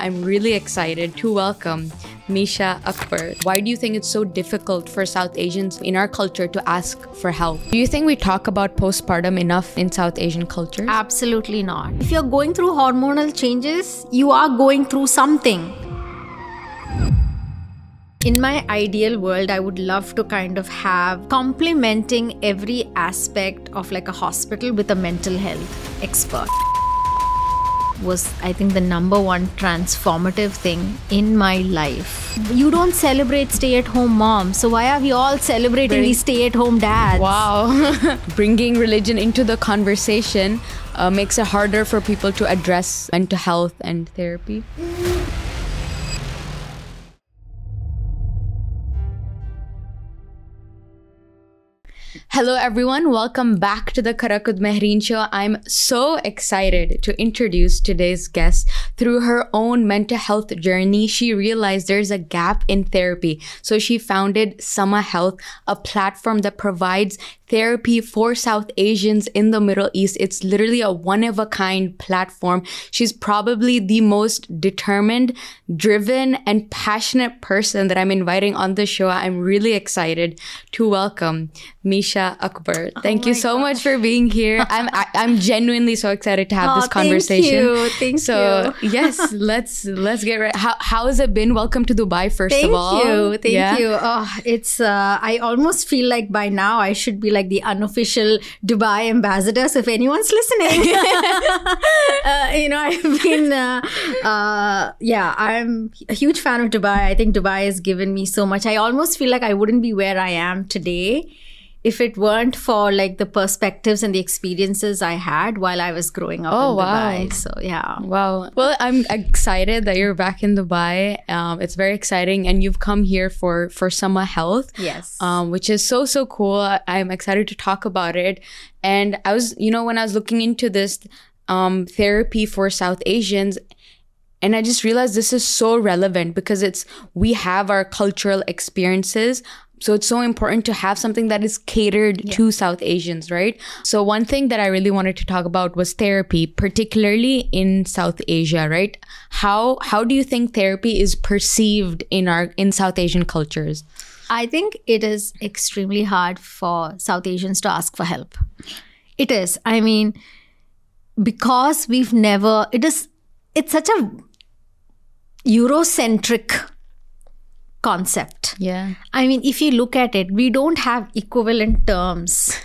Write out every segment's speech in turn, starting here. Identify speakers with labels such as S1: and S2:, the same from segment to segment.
S1: I'm really excited to welcome Misha Akbar. Why do you think it's so difficult for South Asians in our culture to ask for help? Do you think we talk about postpartum enough in South Asian cultures?
S2: Absolutely not. If you're going through hormonal changes, you are going through something. In my ideal world, I would love to kind of have complementing every aspect of like a hospital with a mental health expert. Was, I think, the number one transformative thing in my life. You don't celebrate stay-at-home moms, so why are we all celebrating these stay-at-home dads?
S1: Wow. Bringing religion into the conversation makes it harder for people to address mental health and therapy. Hello everyone, welcome back to the Karakud Mehreen Show. I'm so excited to introduce today's guest. Through her own mental health journey, she realized there's a gap in therapy. So she founded Sama Health, a platform that provides therapy for South Asians in the Middle East. It's literally a one-of-a-kind platform. She's probably the most determined, driven, and passionate person that I'm inviting on the show. I'm really excited to welcome Misha Akbar. Thank you so much for being here. I'm genuinely so excited to have this conversation.
S2: Thank you.
S1: Yes, let's get right. How has it been? Welcome to Dubai, first of all.
S2: Thank you. Oh, it's I almost feel like by now I should be like the unofficial Dubai ambassador. So if anyone's listening, I've been I'm a huge fan of Dubai. I think Dubai has given me so much. I almost feel like I wouldn't be where I am today if it weren't for like the perspectives and the experiences I had while I was growing up in Dubai.
S1: Wow.
S2: So yeah.
S1: Wow. Well, I'm excited that you're back in Dubai. It's very exciting. And you've come here for Sama Health.
S2: Yes.
S1: Which is so cool. I'm excited to talk about it. And I was, when I was looking into this therapy for South Asians, and I just realized this is so relevant because we have our cultural experiences. So it's so important to have something that is catered to South Asians, right? So one thing that I really wanted to talk about was therapy, particularly in South Asia, right? How do you think therapy is perceived in South Asian cultures?
S2: I think it is extremely hard for South Asians to ask for help. It is. I mean, because it's such a Eurocentric concept.
S1: Yeah.
S2: I mean, if you look at it, we don't have equivalent terms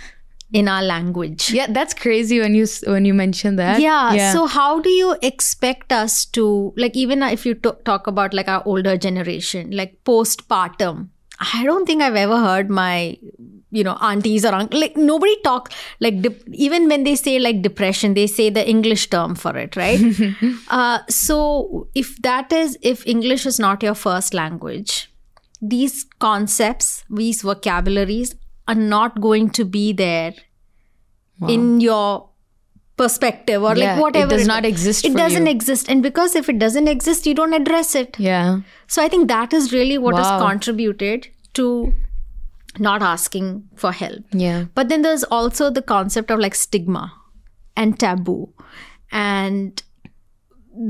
S2: in our language.
S1: Yeah, that's crazy when you mention that.
S2: Yeah. So how do you expect us to, like, even if you talk about like our older generation, like postpartum, I don't think I've ever heard my, aunties or uncles, like nobody talk like, even when they say like depression, they say the English term for it, right? So if English is not your first language, these concepts, these vocabularies are not going to be there in your perspective or like whatever.
S1: It does not exist for you.
S2: It doesn't exist. And because if it doesn't exist, you don't address it.
S1: Yeah.
S2: So I think that is really what has contributed to not asking for help.
S1: Yeah.
S2: But then there's also the concept of like stigma and taboo. And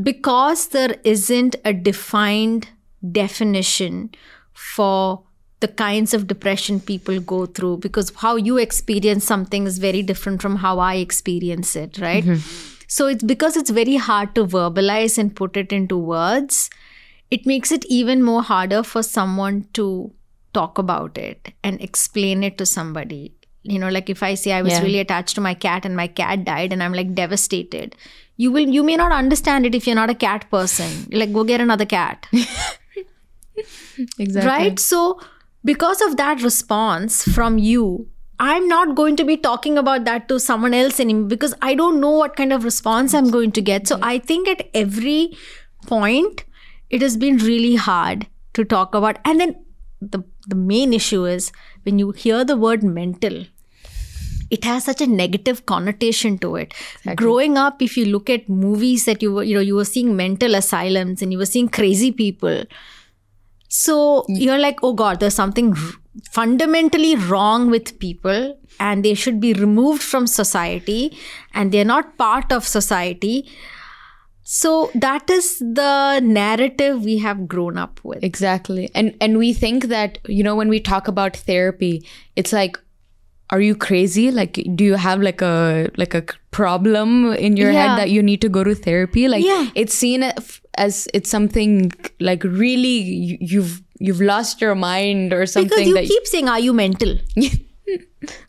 S2: because there isn't a defined definition for the kinds of depression people go through, because how you experience something is very different from how I experience it, right? Mm-hmm. So it's because it's very hard to verbalize and put it into words, it makes it even more harder for someone to talk about it and explain it to somebody. Like if I say I was really attached to my cat and my cat died and I'm like devastated, you may not understand it if you're not a cat person. Like, go get another cat.
S1: Exactly.
S2: Right? So because of that response from you, I'm not going to be talking about that to someone else anymore because I don't know what kind of response I'm going to get. So I think at every point, it has been really hard to talk about. And then the main issue is when you hear the word mental, it has such a negative connotation to it. Exactly. Growing up, if you look at movies that you were seeing mental asylums and you were seeing crazy people. So you're like, oh God, there's something fundamentally wrong with people and they should be removed from society and they're not part of society. So that is the narrative we have grown up with.
S1: Exactly. And we think that, when we talk about therapy, it's like, are you crazy? Like, do you have like a problem in your head that you need to go to therapy? Like, it's seen as it's something like really you've lost your mind or something.
S2: Because you keep saying, are you mental?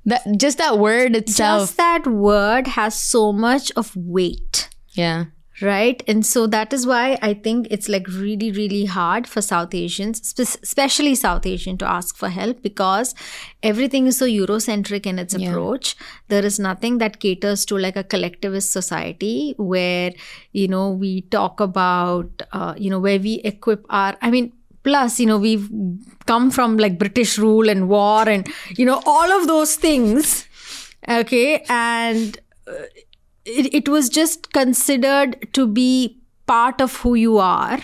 S1: That word itself.
S2: Just that word has so much of weight.
S1: Yeah.
S2: Right? And so that is why I think it's like really, really hard for South Asians, especially South Asian, to ask for help, because everything is so Eurocentric in its approach. There is nothing that caters to like a collectivist society where, we talk about, where we equip plus, we've come from like British rule and war and, all of those things. Okay. And it was just considered to be part of who you are,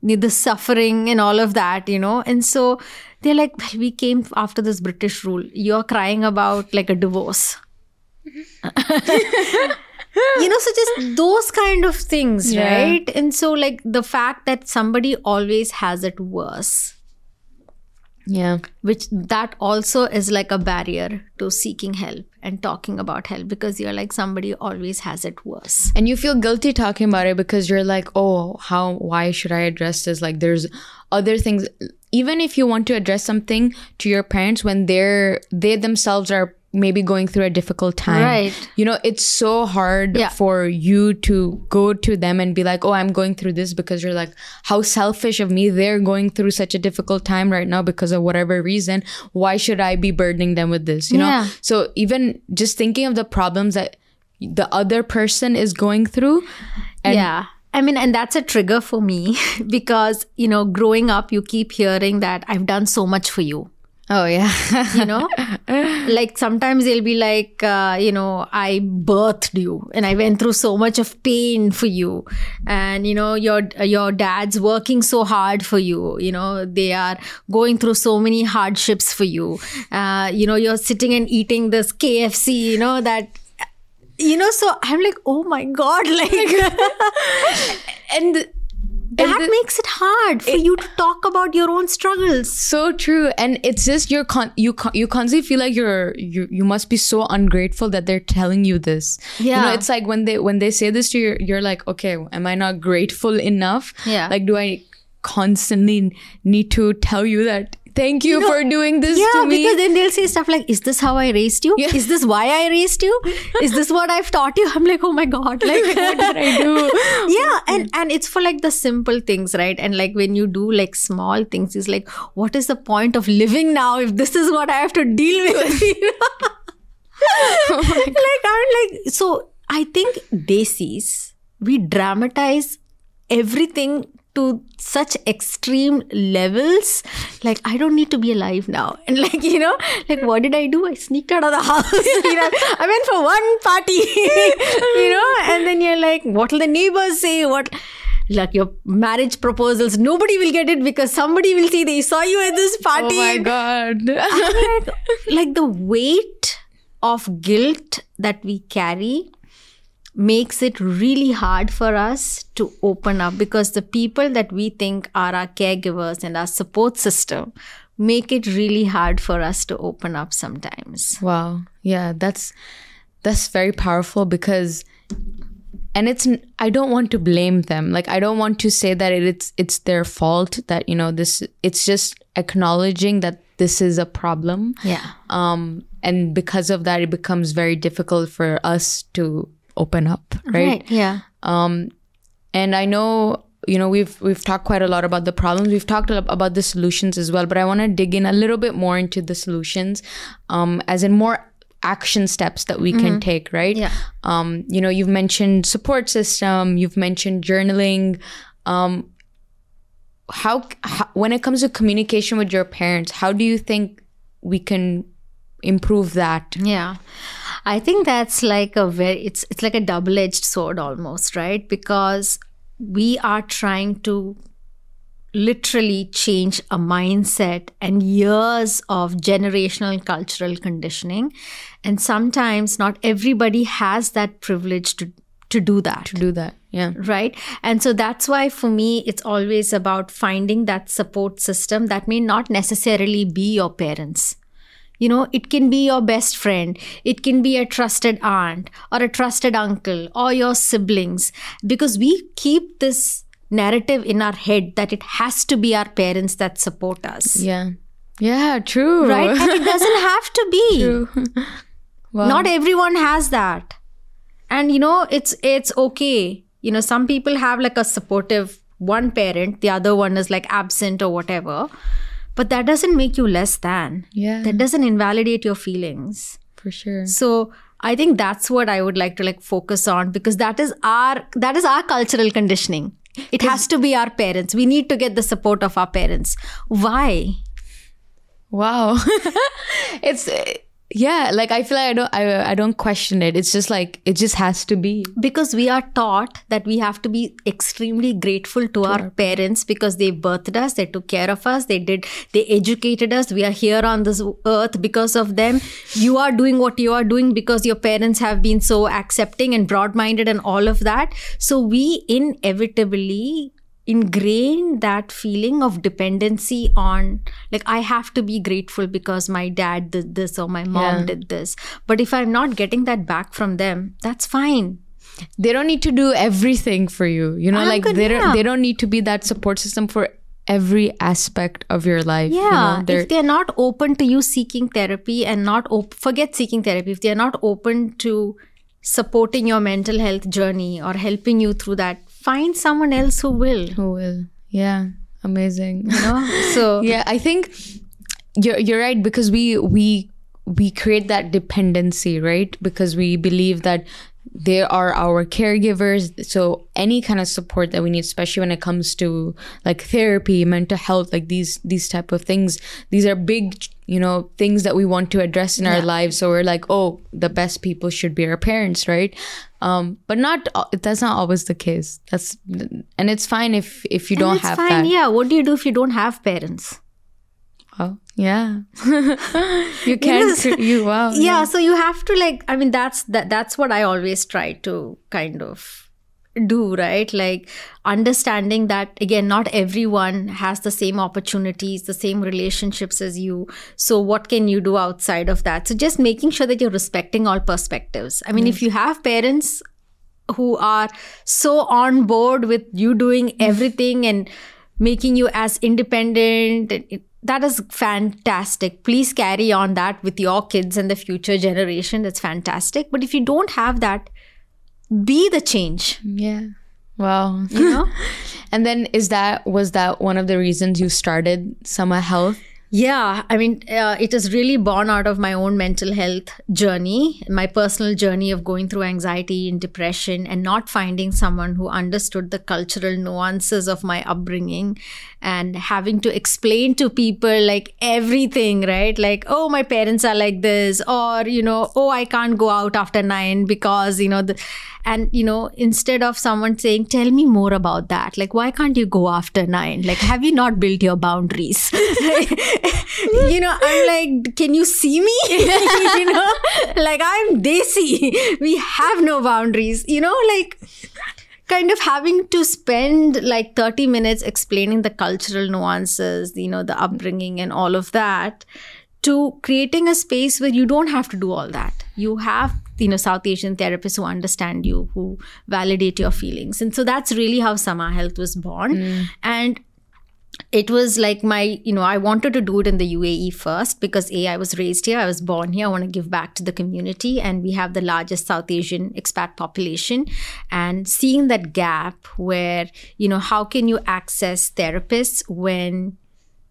S2: the suffering and all of that, And so they're like, well, we came after this British rule. You're crying about like a divorce. So just those kind of things, right? And so like the fact that somebody always has it worse.
S1: Yeah.
S2: Which that also is like a barrier to seeking help and talking about help, because you're like, somebody always has it worse.
S1: And you feel guilty talking about it because you're like, oh, why should I address this? Like, there's other things. Even if you want to address something to your parents when they themselves are maybe going through a difficult time.
S2: Right.
S1: It's so hard for you to go to them and be like, oh, I'm going through this, because you're like, how selfish of me. They're going through such a difficult time right now because of whatever reason. Why should I be burdening them with this? You know? So even just thinking of the problems that the other person is going through.
S2: And that's a trigger for me because, growing up, you keep hearing that I've done so much for you.
S1: Oh, yeah.
S2: Like sometimes they'll be like, I birthed you and I went through so much of pain for you. And, your dad's working so hard for you. They are going through so many hardships for you. You're sitting and eating this KFC, so I'm like, oh my God, and that makes it hard for you to talk about your own struggles.
S1: So true. And it's just you constantly feel like you must be so ungrateful that they're telling you this.
S2: Yeah.
S1: It's like when they say this to you, you're like, okay, am I not grateful enough?
S2: Yeah.
S1: Like, do I constantly need to tell you that? Thank you for doing this to me.
S2: Yeah, because then they'll say stuff like, is this how I raised you? Yeah. Is this why I raised you? Is this what I've taught you? I'm like, oh my God. Like,
S1: what did I do?
S2: Yeah. And it's for like the simple things, right? And like when you do like small things, it's like, what is the point of living now if this is what I have to deal with? So I think Desis, we dramatize everything to such extreme levels. Like, I don't need to be alive now. And like, what did I do? I sneaked out of the house. I went for one party, and then you're like, what will the neighbors say? Like your marriage proposals, nobody will get it because somebody will see they saw you at this party.
S1: Oh my God.
S2: like the weight of guilt that we carry makes it really hard for us to open up, because the people that we think are our caregivers and our support system make it really hard for us to open up sometimes.
S1: Wow. Yeah, that's very powerful, because I don't want to blame them. Like, I don't want to say that it's their fault that, it's just acknowledging that this is a problem.
S2: Yeah.
S1: And because of that, it becomes very difficult for us to open up, right?
S2: Yeah.
S1: And I know, we've talked quite a lot about the problems. We've talked about the solutions as well, but I want to dig in a little bit more into the solutions, as in more action steps that we can take, right?
S2: Yeah.
S1: You've mentioned support system, you've mentioned journaling. How when it comes to communication with your parents, how do you think we can improve that?
S2: Yeah. I think that's like it's like a double-edged sword almost, right? Because we are trying to literally change a mindset and years of generational cultural conditioning. And sometimes not everybody has that privilege to to do that.
S1: Yeah.
S2: Right. And so that's why for me, it's always about finding that support system that may not necessarily be your parents. You know, it can be your best friend. It can be a trusted aunt or a trusted uncle or your siblings, because we keep this narrative in our head that it has to be our parents that support us.
S1: Yeah. Yeah, true.
S2: Right? And it doesn't have to be.
S1: True. Wow.
S2: Not everyone has that. And, you know, it's okay. You know, some people have like a supportive one parent, the other one is like absent or whatever. But that doesn't make you less than.
S1: Yeah.
S2: That doesn't invalidate your feelings.
S1: For sure.
S2: So I think that's what I would like to like focus on, because that is our cultural conditioning. It has to be our parents. We need to get the support of our parents. Why?
S1: Wow. It's yeah, like I feel like I don't question it. It's just like it just has to be.
S2: Because we are taught that we have to be extremely grateful to our parents, because they birthed us, they took care of us, they educated us. We are here on this earth because of them. You are doing what you are doing because your parents have been so accepting and broad-minded and all of that. So we inevitably ingrain that feeling of dependency on, like, I have to be grateful because my dad did this or my mom did this. But if I'm not getting that back from them, that's fine.
S1: They don't need to do everything for you. You know, they don't need to be that support system for every aspect of your life.
S2: Yeah.
S1: You know,
S2: if they're not open to you seeking therapy and forget seeking therapy. If they're not open to supporting your mental health journey or helping you through that, find someone else who will.
S1: Yeah. Amazing.
S2: You know? So
S1: yeah, I think you're right, because we create that dependency, right? Because we believe that they are our caregivers. So any kind of support that we need, especially when it comes to like therapy, mental health, like these type of things, these are big, you know, things that we want to address in our lives. So we're like, oh, the best people should be our parents, right? But that's not always the case. And it's fine if you don't have that.
S2: Yeah. What do you do if you don't have parents?
S1: Oh, yeah. You can't. Wow.
S2: Yeah. So you have to like. I mean, that's what I always try to kind of do, right? Like understanding that, again, not everyone has the same opportunities, the same relationships as you. So what can you do outside of that? So just making sure that you're respecting all perspectives. I mean, if you have parents who are so on board with you doing everything and making you as independent, that is fantastic. Please carry on that with your kids and the future generation. That's fantastic. But if you don't have that, be the change.
S1: Yeah. Wow.
S2: You know?
S1: And then was that one of the reasons you started Sama Health?
S2: Yeah, I mean, it is really born out of my own mental health journey, my personal journey of going through anxiety and depression and not finding someone who understood the cultural nuances of my upbringing and having to explain to people like everything, right? Like, oh, my parents are like this, or, you know, oh, I can't go out after 9 because, you know, and, you know, instead of someone saying, tell me more about that. Like, why can't you go after 9? Like, have you not built your boundaries? You know, I'm like, can you see me? You know, like I'm desi. We have no boundaries, you know, like kind of having to spend like 30 minutes explaining the cultural nuances, you know, the upbringing and all of that, to creating a space where you don't have to do all that. You have, you know, South Asian therapists who understand you, who validate your feelings. And so that's really how Sama Health was born. And it was like my, you know, I wanted to do it in the UAE first because I was raised here, I was born here, I want to give back to the community, and we have the largest South Asian expat population. And seeing that gap where, you know, how can you access therapists when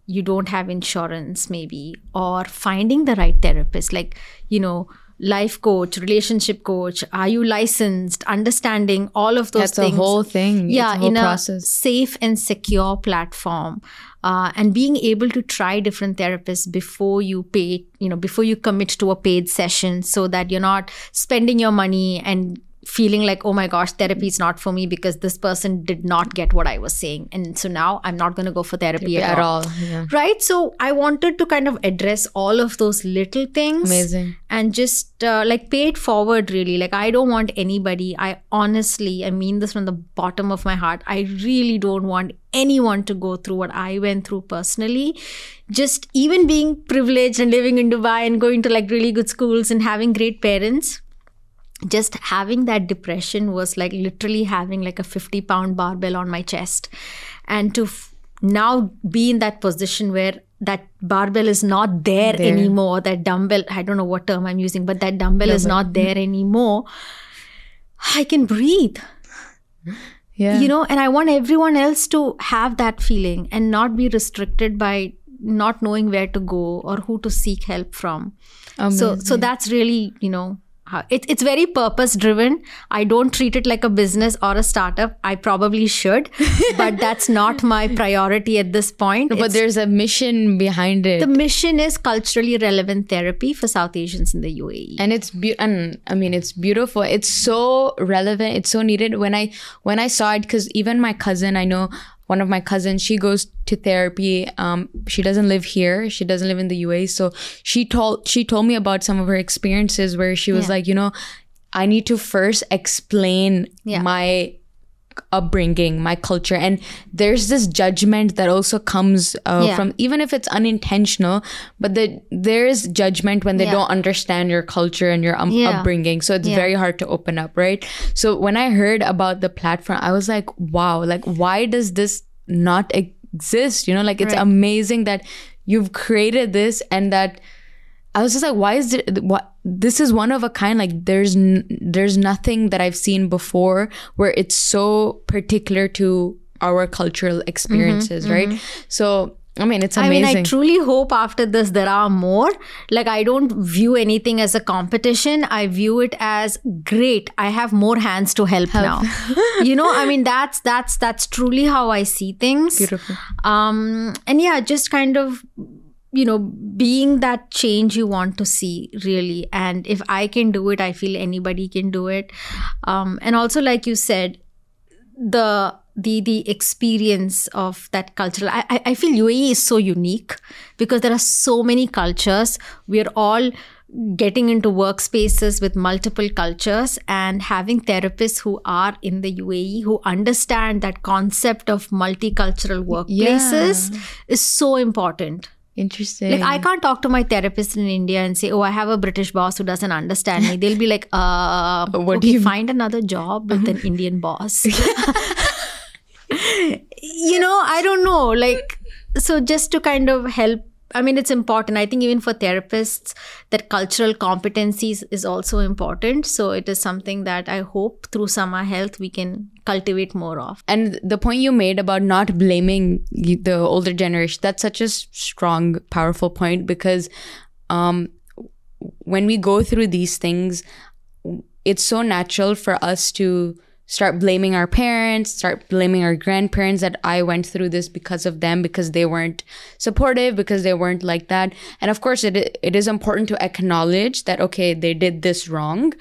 S2: you don't have insurance maybe, or finding the right therapist, like, you know, life coach, relationship coach, are you licensed, understanding all of those things.
S1: That's a whole thing.
S2: Yeah,
S1: it's a whole
S2: in
S1: process.
S2: A safe and secure platform, and being able to try different therapists before you pay, you know, before you commit to a paid session, so that you're not spending your money and feeling like, oh my gosh, therapy is not for me because this person did not get what I was saying. And so now I'm not going to go for therapy at all.
S1: Yeah.
S2: Right? So I wanted to kind of address all of those little things.
S1: Amazing.
S2: And just like pay it forward, really. Like, I don't want anybody, I mean this from the bottom of my heart, I really don't want anyone to go through what I went through personally. Just even being privileged and living in Dubai and going to like really good schools and having great parents, just having that depression was like literally having like a 50-pound barbell on my chest. And to now be in that position where that barbell is not there anymore, that dumbbell, I don't know what term I'm using, but that dumbbell is not there anymore, I can breathe.
S1: Yeah.
S2: You know, and I want everyone else to have that feeling and not be restricted by not knowing where to go or who to seek help from. So that's really, you know, it's very purpose driven. I don't treat it like a business or a startup. I probably should, but that's not my priority at this point.
S1: But there's a mission behind it.
S2: The mission is culturally relevant therapy for South Asians in the UAE.
S1: And it's it's beautiful. It's so relevant. It's so needed. When I saw it, because even my cousin, I know one of my cousins, she goes to therapy. She doesn't live here. She doesn't live in the UAE. So she told me about some of her experiences where she was like, you know, I need to first explain my upbringing, my culture. And there's this judgment that also comes from, even if it's unintentional, but there is judgment when they don't understand your culture and your upbringing. So it's very hard to open up, right? So when I heard about the platform, I was like, wow, like, why does this not exist? You know, like, it's amazing that you've created this, and that I was just like, why is it, this is one of a kind. Like, there's nothing that I've seen before where it's so particular to our cultural experiences, right? So, I mean, it's amazing.
S2: I mean, I truly hope after this there are more. Like, I don't view anything as a competition. I view it as great. I have more hands to help now. You know, I mean, that's truly how I see things.
S1: Beautiful.
S2: And yeah, just kind of, you know, being that change you want to see, really. And if I can do it, I feel anybody can do it. And also, like you said, the experience of that cultural, I feel UAE is so unique because there are so many cultures. We're all getting into workspaces with multiple cultures, and having therapists who are in the UAE who understand that concept of multicultural workplaces is so important.
S1: Interesting.
S2: Like, I can't talk to my therapist in India and say, oh, I have a British boss who doesn't understand me. They'll be like,
S1: what do you
S2: find another job with an Indian boss. You know, I don't know. Like, so just to kind of help, I mean, it's important. I think even for therapists, that cultural competencies is also important. So it is something that I hope through Sama Health we can cultivate more of.
S1: And the point you made about not blaming the older generation, that's such a strong, powerful point, because when we go through these things, it's so natural for us to start blaming our parents, start blaming our grandparents, that I went through this because of them, because they weren't supportive, because they weren't like that. And of course, it is important to acknowledge that, okay, they did this wrong.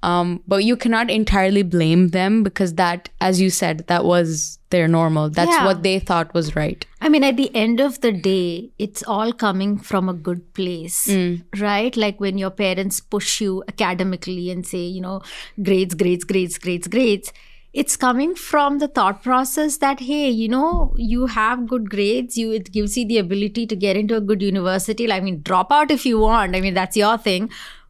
S1: But you cannot entirely blame them, because that, as you said, that was their normal. That's what they thought was right.
S2: I mean, at the end of the day, it's all coming from a good place, right? Like when your parents push you academically and say, you know, grades. It's coming from the thought process that, hey, you know, you have good grades. It gives you the ability to get into a good university. I mean, drop out if you want. I mean, that's your thing.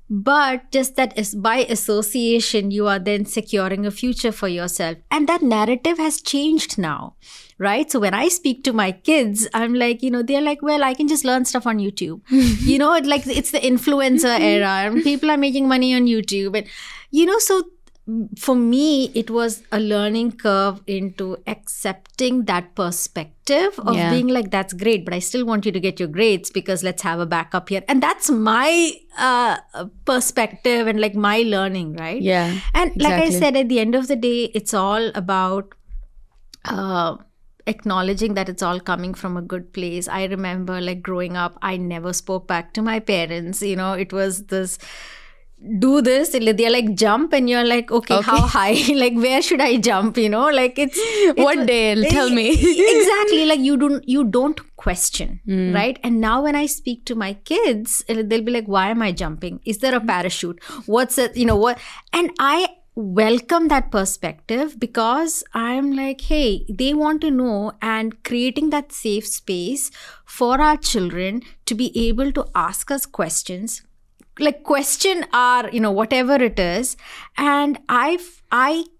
S2: But just that is by association, you are then securing a future for yourself. And that narrative has changed now, right? So when I speak to my kids, I'm like, you know, they're like, well, I can just learn stuff on YouTube. You know, like it's the influencer era and people are making money on YouTube. And, you know, so for me, it was a learning curve into accepting that perspective of being like, that's great, but I still want you to get your grades because let's have a backup here. And that's my perspective and like my learning, right?
S1: Yeah.
S2: And
S1: exactly.
S2: like I said, at the end of the day, it's all about acknowledging that it's all coming from a good place. I remember like growing up, I never spoke back to my parents. You know, it was this do this, they're like jump, and you're like, okay, how high? Like, where should I jump? Like it's
S1: what Dale? Tell me.
S2: Exactly. Like you don't question, right? And now when I speak to my kids, they'll be like, why am I jumping? Is there a parachute? What's it? What? And I welcome that perspective, because I'm like, hey, they want to know, and creating that safe space for our children to be able to ask us questions, like question our, whatever it is. And I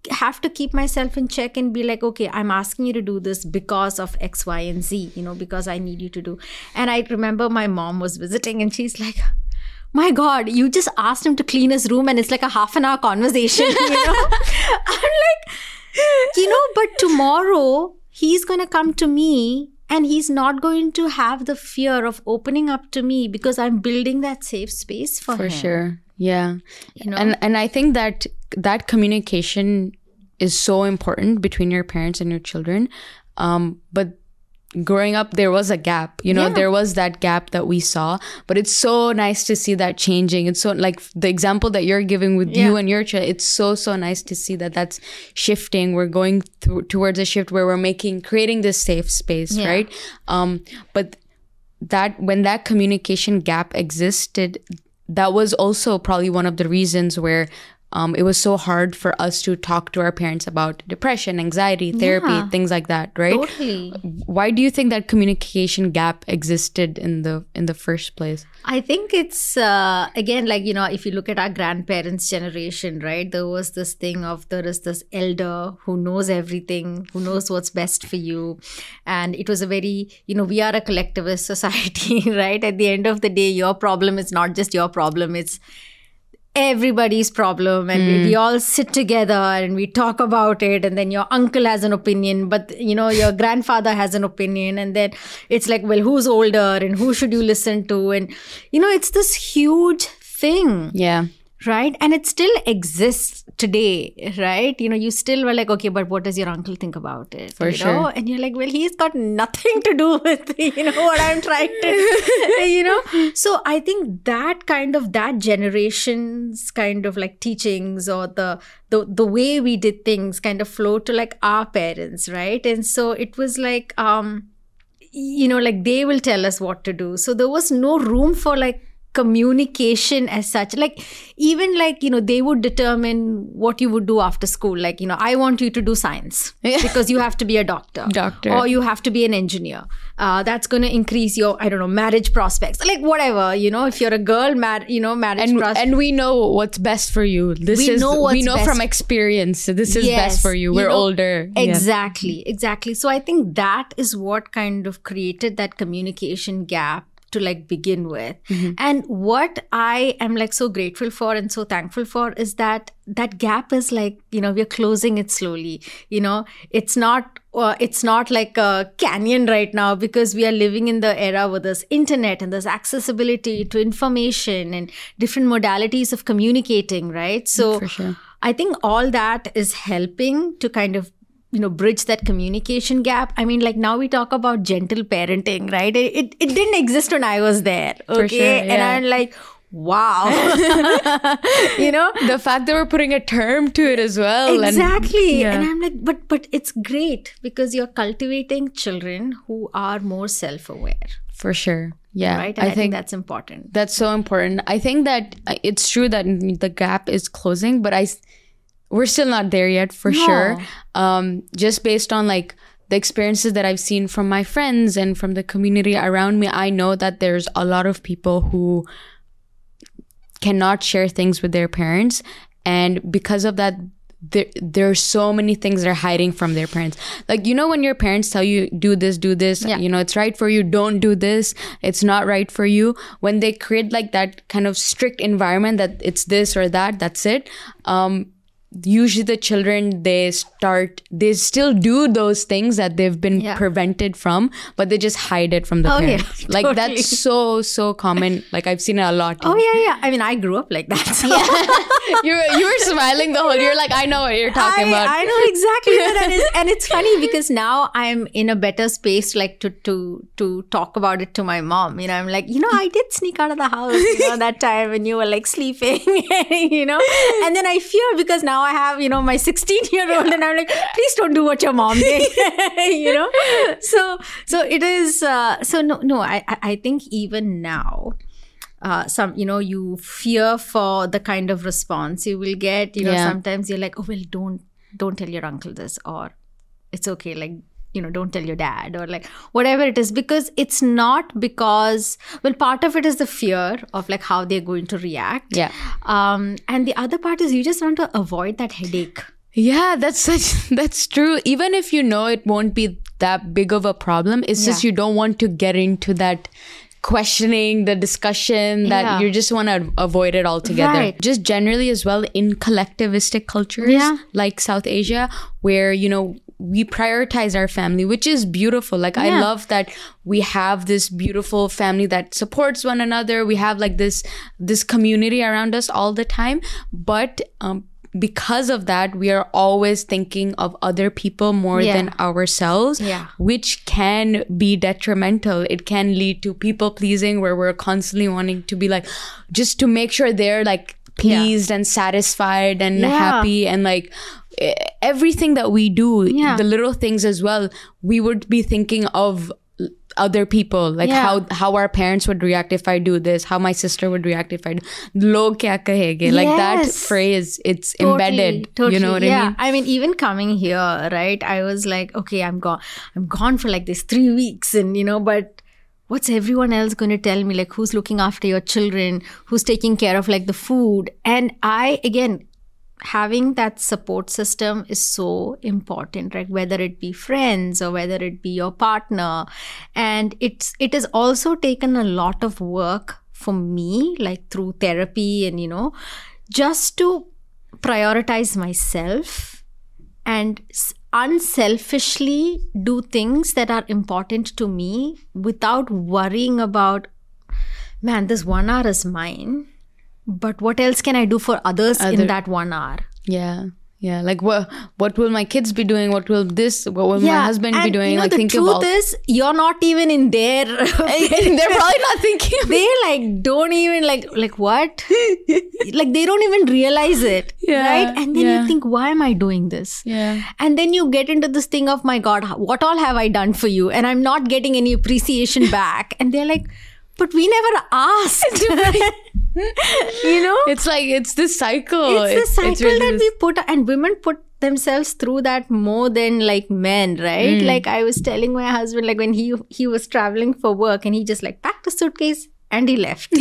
S2: have to keep myself in check and be like, okay, I'm asking you to do this because of X, Y, and Z, because I need you to do. And I remember my mom was visiting, and she's like, my God, you just asked him to clean his room and it's like a half an hour conversation, I'm like, but tomorrow he's going to come to me, and he's not going to have the fear of opening up to me, because I'm building that safe space for him.
S1: For sure. Yeah. And I think that communication is so important between your parents and your children. But growing up, there was a gap, there was that gap that we saw, but it's so nice to see that changing. It's so, like the example that you're giving with you and your child, it's so nice to see that that's shifting. We're going towards a shift where we're creating this safe space, right? But when that communication gap existed, that was also probably one of the reasons where it was so hard for us to talk to our parents about depression, anxiety, therapy, things like that, right?
S2: Totally.
S1: Why do you think that communication gap existed in the first place?
S2: I think it's, again, like, if you look at our grandparents' generation, right? There was this thing of, there is this elder who knows everything, who knows what's best for you. And it was a very, we are a collectivist society, right? At the end of the day, your problem is not just your problem, it's everybody's problem, and we all sit together and we talk about it, and then your uncle has an opinion, but your grandfather has an opinion, and then it's like, well, who's older and who should you listen to? And it's this huge thing.
S1: Yeah.
S2: Right? And it still exists today, right? You still were like, okay, but what does your uncle think about it?
S1: For sure.
S2: And you're like, well, he's got nothing to do with, what I'm trying to, So I think that generation's kind of like teachings, or the way we did things kind of flow to like our parents, right? And so it was like, like they will tell us what to do. So there was no room for like communication as such. Like, even like, they would determine what you would do after school. Like, I want you to do science because you have to be a doctor. Or you have to be an engineer. That's going to increase your, I don't know, marriage prospects. Like, whatever, if you're a girl, marriage prospects.
S1: And we know what's best for you. We know from experience. This is best for you. We're older.
S2: Exactly. So I think that is what kind of created that communication gap to like begin with. And what I am like so grateful for and so thankful for is that gap is like, we're closing it slowly. It's not like a canyon right now, because we are living in the era where there's internet and there's accessibility to information and different modalities of communicating, right? So
S1: for sure.
S2: I think all that is helping to kind of bridge that communication gap. I mean, like, now we talk about gentle parenting, right? It didn't exist when I was there. Okay.
S1: For sure, yeah.
S2: And I'm like, wow.
S1: The fact that we're putting a term to it as well.
S2: Exactly. And I'm like, but it's great, because you're cultivating children who are more self-aware.
S1: For sure. Yeah.
S2: Right. And I think that's important.
S1: That's so important. I think that it's true that the gap is closing, but we're still not there yet, for sure. Just based on like the experiences that I've seen from my friends and from the community around me, I know that there's a lot of people who cannot share things with their parents. And because of that, there are so many things they're hiding from their parents. Like, when your parents tell you, do this, it's right for you, don't do this, it's not right for you. When they create like that kind of strict environment that it's this or that, that's it. usually the children, they still do those things that they've been prevented from, but they just hide it from the parents.
S2: Yeah,
S1: like
S2: totally.
S1: That's so common. Like I've seen it a lot.
S2: Oh yeah. I mean, I grew up like that. So.
S1: You were smiling the whole. You're like, I know what you're talking about.
S2: I know exactly what that is, and it's funny because now I'm in a better space, like to talk about it to my mom. You know, I'm like, I did sneak out of the house, that time when you were like sleeping, and then I fear because now I have, my 16-year-old, and I'm like, please don't do what your mom did, So it is. No. I think even now. You fear for the kind of response you will get. Sometimes you're like, oh well, don't tell your uncle this, or it's okay, like, don't tell your dad, or like whatever it is, because it's not because, well, part of it is the fear of like how they're going to react.
S1: Yeah.
S2: And the other part is you just want to avoid that headache.
S1: Yeah, that's true. Even if it won't be that big of a problem, it's just you don't want to get into that questioning, the discussion, that you just want to avoid it altogether.
S2: Right.
S1: Just generally as well in collectivistic cultures like South Asia, where, we prioritize our family, which is beautiful. Like I love that we have this beautiful family that supports one another. We have like this community around us all the time. But because of that, we are always thinking of other people more than ourselves, which can be detrimental. It can lead to people pleasing, where we're constantly wanting to be like, just to make sure they're like pleased and satisfied and happy, and like everything that we do, the little things as well, we would be thinking of other people, like how our parents would react if I do this, how my sister would react if I do. Log kya kahenge? Like that phrase, it's embedded.
S2: Totally.
S1: You know what I mean?
S2: I mean, even coming here, right? I was like, okay, I'm gone for like this 3 weeks, and but what's everyone else going to tell me? Like, who's looking after your children? Who's taking care of like the food? And having that support system is so important, right? Whether it be friends or whether it be your partner. And it has also taken a lot of work for me, like through therapy and, just to prioritize myself and unselfishly do things that are important to me without worrying about, man, this 1 hour is mine. But what else can I do for others in that 1 hour?
S1: Yeah. Yeah. Like what will my kids be doing? What will my husband be doing? Like,
S2: the truth is, you're not even in their...
S1: They're probably not thinking.
S2: They like don't even like what? Like they don't even realize it. Right? And then you think, why am I doing this?
S1: Yeah.
S2: And then you get into this thing of, my God, what all have I done for you? And I'm not getting any appreciation back. And they're like, but we never asked.
S1: It's like, it's this cycle.
S2: It's the cycle really that we put, and women put themselves through that more than like men, right? Like I was telling my husband, like when he was traveling for work, and he just like packed a suitcase and he left,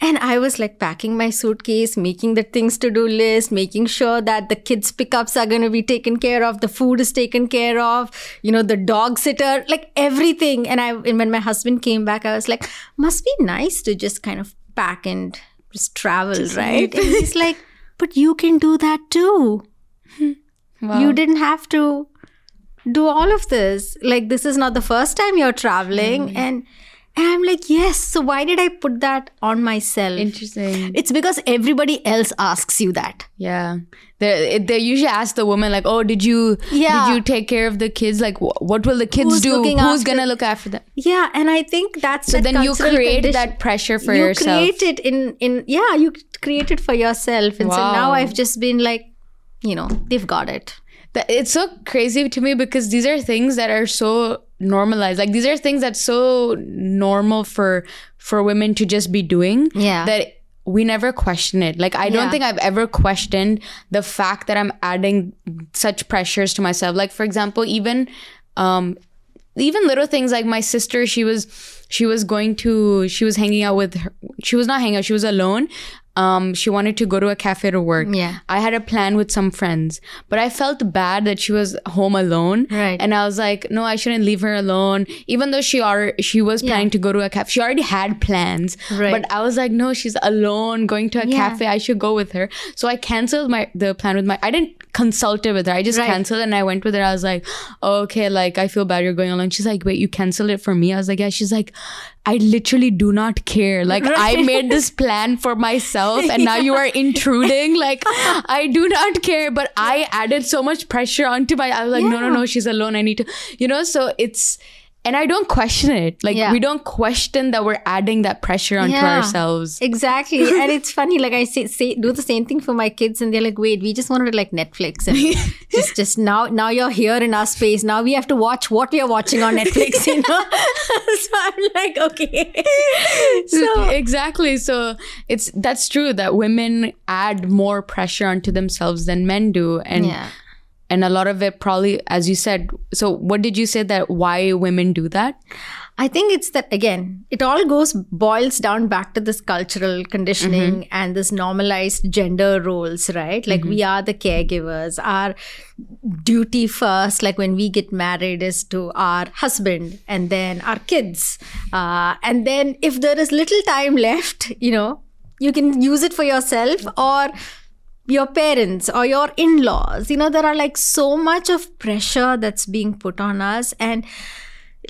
S2: And I was like packing my suitcase, making the things to do list, making sure that the kids' pickups are going to be taken care of, the food is taken care of, the dog sitter, like everything. And when my husband came back, I was like, must be nice to just kind of pack and just travel, right? And he's like, but you can do that too. Wow. You didn't have to do all of this. Like, this is not the first time you're traveling. And I'm like, yes. So why did I put that on myself?
S1: Interesting.
S2: It's because everybody else asks you that.
S1: Yeah. They usually ask the woman like, oh, did you take care of the kids? Like, what will the kids do? Who's going to look after them?
S2: Yeah. And I think that's
S1: so then you create that pressure for yourself.
S2: You create it you create it for yourself. And so now I've just been like, they've got it.
S1: It's so crazy to me because these are things that are so normalized. Like, these are things that's so normal for women to just be doing that we never question it. Like, I don't think I've ever questioned the fact that I'm adding such pressures to myself. Like, for example, even little things like my sister, she was hanging out with her. She was not hanging out. She was alone. She wanted to go to a cafe to work.
S2: Yeah.
S1: I had a plan with some friends, but I felt bad that she was home alone.
S2: Right.
S1: And I was like, no, I shouldn't leave her alone. Even though she was planning to go to a cafe. She already had plans.
S2: Right.
S1: But I was like, no, she's alone going to a cafe. I should go with her. So I canceled the plan with I didn't consult it with her. I just canceled it and I went with her. I was like, oh, okay, like I feel bad you're going alone. She's like, wait, you canceled it for me? I was like, yeah. She's like, I literally do not care. Like I made this plan for myself and now you are intruding. Like I do not care, but I added so much pressure onto I was like, no, she's alone. I need to, so it's, and I don't question it. Like we don't question that we're adding that pressure onto ourselves.
S2: Exactly. And it's funny, like I say do the same thing for my kids and they're like, wait, we just wanted to like Netflix and just now you're here in our space. Now we have to watch what we are watching on Netflix, So I'm like, okay.
S1: So exactly. So that's true that women add more pressure onto themselves than men do. And a lot of it probably, as you said, so what did you say that why women do that?
S2: I think it's that, again, it all boils down back to this cultural conditioning and this normalized gender roles, right? Like we are the caregivers. Our duty first, like when we get married, is to our husband and then our kids. And then if there is little time left, you can use it for yourself or your parents or your in-laws. There are like so much of pressure that's being put on us. And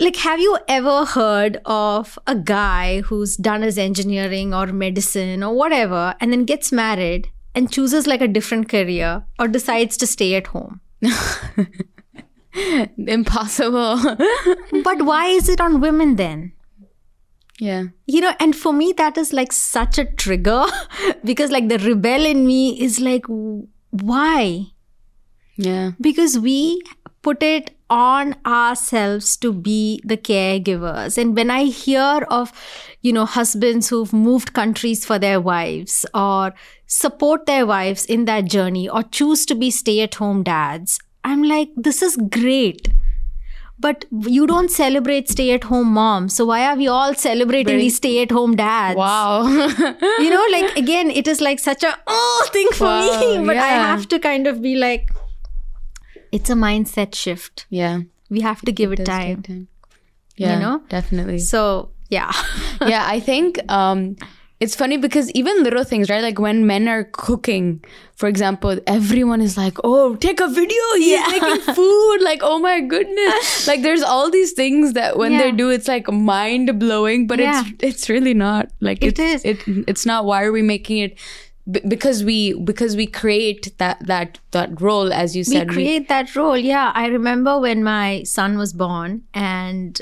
S2: like, have you ever heard of a guy who's done his engineering or medicine or whatever and then gets married and chooses like a different career or decides to stay at home?
S1: Impossible.
S2: But why is it on women then?
S1: Yeah.
S2: And for me, that is like such a trigger because like the rebel in me is like, why?
S1: Yeah.
S2: Because we put it on ourselves to be the caregivers. And when I hear of, husbands who've moved countries for their wives or support their wives in that journey or choose to be stay-at-home dads, I'm like, this is great. But you don't celebrate stay-at-home moms. So why are we all celebrating these stay-at-home dads?
S1: Wow.
S2: Like, again, it is like such a thing for me. But I have to kind of be like, it's a mindset shift.
S1: Yeah.
S2: We have to give it time.
S1: Yeah, definitely.
S2: So, yeah.
S1: Yeah, I think it's funny because even little things, right? Like when men are cooking, for example, everyone is like, oh, take a video. He's making food. Like, oh my goodness. Like there's all these things that when they do, it's like mind blowing, but it's really not. Like it's not. Why are we making it? Because we create that role, as you said.
S2: We create that role. Yeah. I remember when my son was born and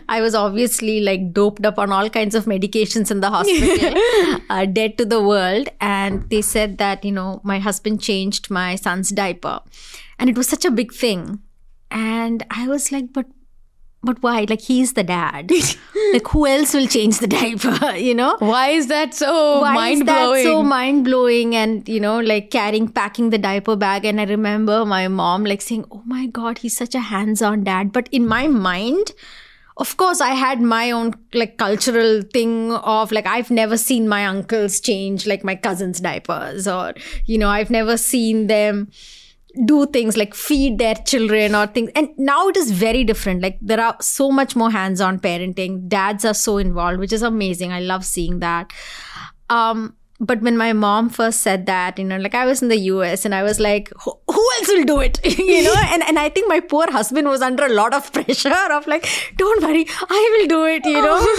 S2: I was obviously like doped up on all kinds of medications in the hospital, dead to the world. And they said that, my husband changed my son's diaper. And it was such a big thing. And I was like, but why? Like, he's the dad. Like, who else will change the diaper,
S1: Why is that so
S2: mind-blowing? And, like packing the diaper bag. And I remember my mom like saying, oh my God, he's such a hands-on dad. But in my mind, of course, I had my own like cultural thing of like, I've never seen my uncles change like my cousins' diapers or, I've never seen them do things like feed their children or things. And now it is very different. Like there are so much more hands-on parenting. Dads are so involved, which is amazing. I love seeing that. But when my mom first said that, like I was in the US and I was like, who else will do it? And I think my poor husband was under a lot of pressure of like, don't worry, I will do it,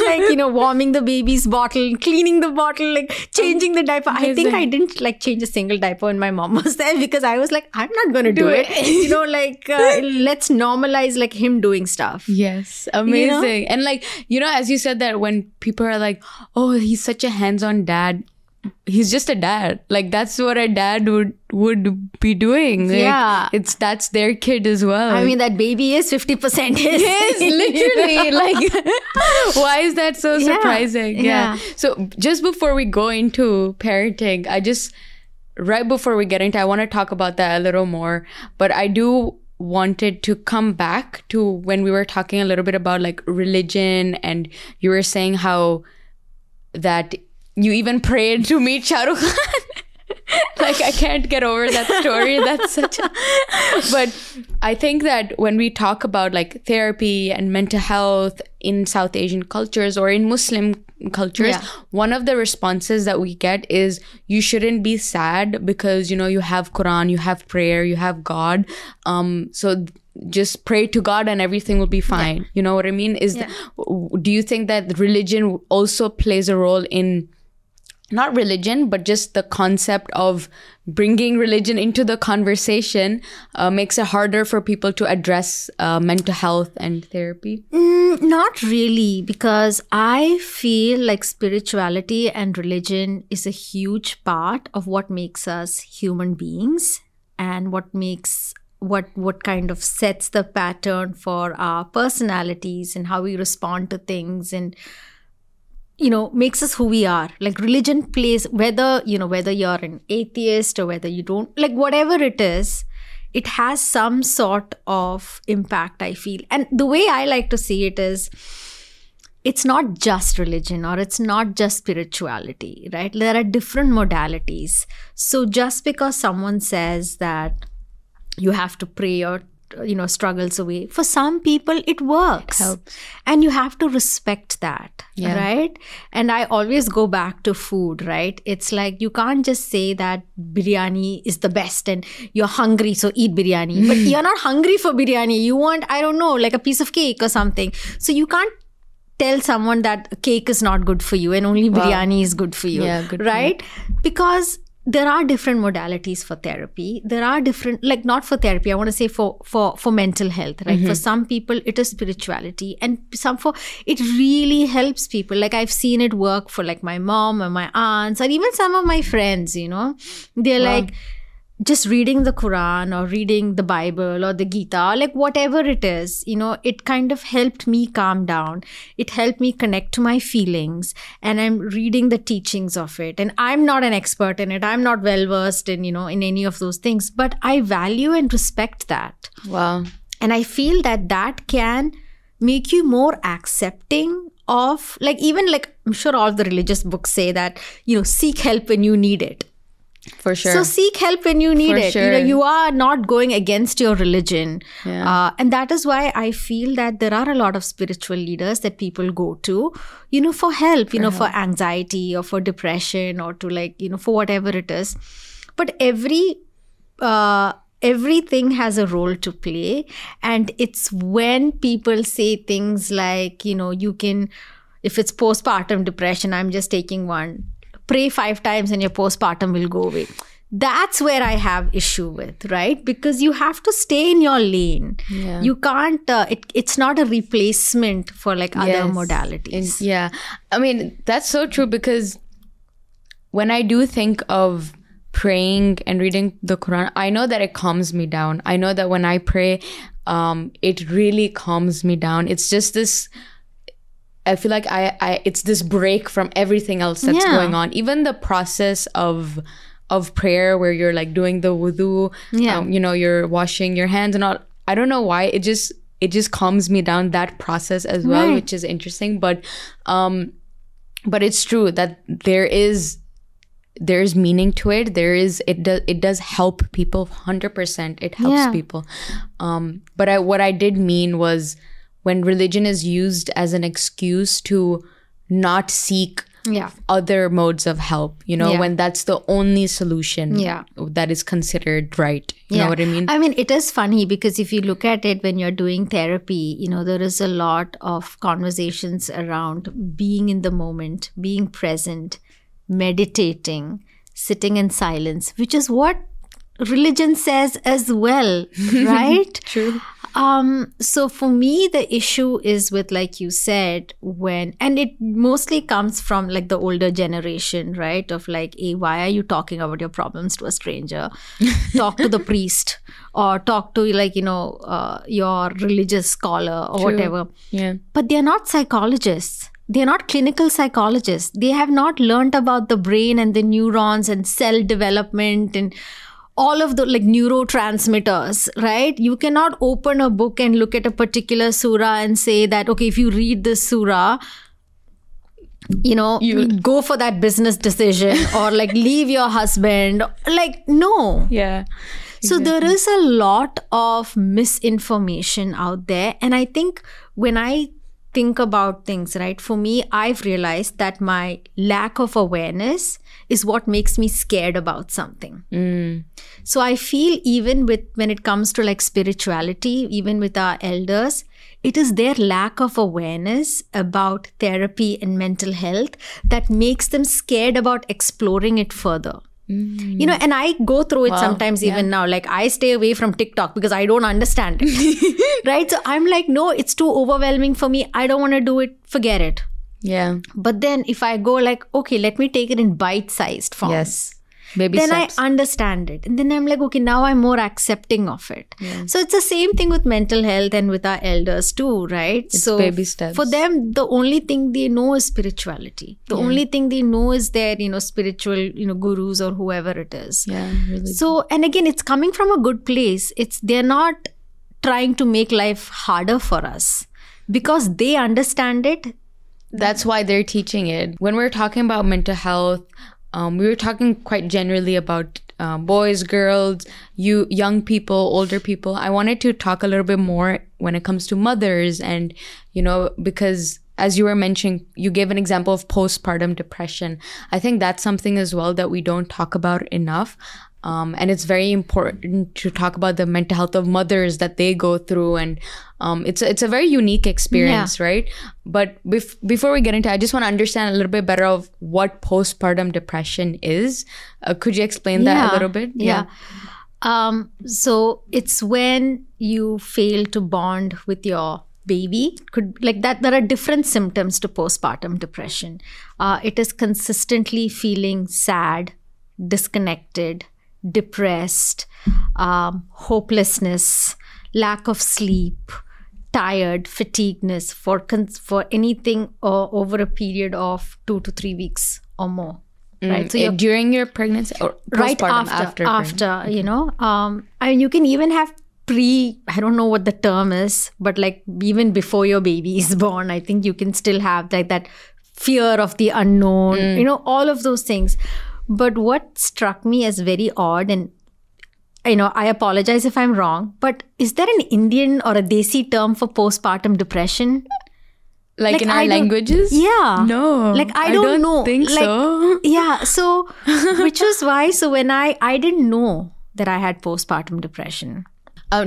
S2: like, warming the baby's bottle, cleaning the bottle, like changing the diaper. Amazing. I think I didn't like change a single diaper when my mom was there because I was like, I'm not going to do it. Let's normalize like him doing stuff.
S1: Yes. Amazing. And like, as you said that when people are like, oh, he's such a hands-on dad. He's just a dad. Like that's what a dad would be doing. Like, that's their kid as well.
S2: I mean, that baby is 50% his.
S1: Yes, literally. Like, why is that so surprising? Yeah. So just before we go into parenting, right before we get into, I want to talk about that a little more. But I do wanted to come back to when we were talking a little bit about like religion, and you were saying how that you even prayed to meet Shah Rukh Khan. Like, I can't get over that story. That's such a... But I think that when we talk about like therapy and mental health in South Asian cultures or in Muslim cultures, one of the responses that we get is, you shouldn't be sad because, you know, you have Quran, you have prayer, you have God. So just pray to God and everything will be fine. You know what I mean? Do you think that religion also plays a role in, not religion, but just the concept of bringing religion into the conversation makes it harder for people to address mental health and therapy?
S2: Not really, because I feel like spirituality and religion is a huge part of what makes us human beings, and what kind of sets the pattern for our personalities and how we respond to things, and you know, makes us who we are. Like, religion plays, whether you're an atheist or whether you don't, like, whatever it is, it has some sort of impact, I feel. And the way I like to see it is, it's not just religion or it's not just spirituality, right? There are different modalities. So just because someone says that you have to pray or, you know, struggles away, for some people it works.
S1: Helps.
S2: And you have to respect that, right? And I always go back to food, right? It's like, you can't just say that biryani is the best and you're hungry, so eat biryani. But you're not hungry for biryani. You want, I don't know, like a piece of cake or something. So you can't tell someone that cake is not good for you and only biryani is good for you, right? Because there are different modalities for therapy. There are different, like, not for therapy, I want to say for mental health, right? For some people, it is spirituality, and it really helps people. Like, I've seen it work for like my mom and my aunts, or even some of my friends, you know, they're like, just reading the Quran or reading the Bible or the Gita, like whatever it is, you know, it kind of helped me calm down. It helped me connect to my feelings, and I'm reading the teachings of it. And I'm not an expert in it. I'm not well versed in, you know, in any of those things, but I value and respect that.
S1: Wow.
S2: And I feel that can make you more accepting of, like, even like, I'm sure all the religious books say that, you know, seek help when you need it.
S1: For sure.
S2: So seek help when you need it.
S1: Sure.
S2: You know, you are not going against your religion. And that is why I feel that there are a lot of spiritual leaders that people go to, you know, for help, you know, for anxiety or for depression or to, like, you know, for whatever it is. But everything has a role to play. And it's when people say things like, you know, you can, if it's postpartum depression, I'm just taking one, pray 5 times and your postpartum will go away. That's where I have issue with, right? Because you have to stay in your lane. You can't, it's not a replacement for like other modalities.
S1: I mean, that's so true, because when I do think of praying and reading the Quran, I know that it calms me down. I know that when I pray, it really calms me down. It's just this, I feel like it's this break from everything else that's going on. Even the process of prayer, where you're like doing the wudu, you know, you're washing your hands and all. I don't know why, it just calms me down, that process as well, which is interesting. But it's true that there's meaning to it. It does help people 100%. It helps people. But what I did mean was, when religion is used as an excuse to not seek other modes of help, you know, when that's the only solution that is considered right. You know what I mean?
S2: I mean, it is funny because if you look at it, when you're doing therapy, you know, there is a lot of conversations around being in the moment, being present, meditating, sitting in silence, which is what religion says as well, right?
S1: True.
S2: So for me, the issue is with, like you said, and it mostly comes from like the older generation, right? Of like, hey, why are you talking about your problems to a stranger? Talk to the priest, or talk to, like, you know, your religious scholar or whatever.
S1: Yeah.
S2: But they're not psychologists. They're not clinical psychologists. They have not learned about the brain and the neurons and cell development and all of the like neurotransmitters, right? You cannot open a book and look at a particular surah and say that, okay, if you read this surah, go for that business decision or like leave your husband. Like, no.
S1: Yeah.
S2: So there is a lot of misinformation out there. And I think when I think about things, right, for me, I've realized that my lack of awareness is what makes me scared about something. So I feel even when it comes to like spirituality, even with our elders, it is their lack of awareness about therapy and mental health that makes them scared about exploring it further. And I go through it sometimes even now. Like, I stay away from TikTok because I don't understand it. Right? So I'm like, no, it's too overwhelming for me. I don't want to do it. Forget it.
S1: Yeah.
S2: But then if I go like, okay, let me take it in bite-sized form.
S1: Yes. Baby
S2: then
S1: steps.
S2: I understand it. And then I'm like, okay, now I'm more accepting of it.
S1: Yeah.
S2: So it's the same thing with mental health and with our elders too, right?
S1: It's
S2: so
S1: baby steps.
S2: For them, the only thing they know is spirituality. The only thing they know is their, spiritual, gurus or whoever it is.
S1: Yeah, really.
S2: So, and again, it's coming from a good place. They're not trying to make life harder for us because they understand it.
S1: That's why they're teaching it. When we're talking about mental health, we were talking quite generally about boys, girls, young people, older people. I wanted to talk a little bit more when it comes to mothers and, because as you were mentioning, you gave an example of postpartum depression. I think that's something as well that we don't talk about enough. And it's very important to talk about the mental health of mothers that they go through. And it's a very unique experience, right? But before we get into it, I just want to understand a little bit better of what postpartum depression is. Could you explain that a little bit?
S2: Yeah. So it's when you fail to bond with your baby. There are different symptoms to postpartum depression. It is consistently feeling sad, disconnected, depressed, hopelessness, lack of sleep, tired, fatigueness for anything over a period of 2 to 3 weeks or more. Right. So
S1: during your pregnancy or
S2: right
S1: after,
S2: and you can even have I don't know what the term is, but like even before your baby is born, I think you can still have like that fear of the unknown, all of those things. But what struck me as very odd, and I apologize if I'm wrong, but is there an Indian or a Desi term for postpartum depression?
S1: Like in our languages?
S2: Yeah.
S1: No.
S2: Like I don't know.
S1: Think so.
S2: Yeah. So, which was why. So when I didn't know that I had postpartum depression.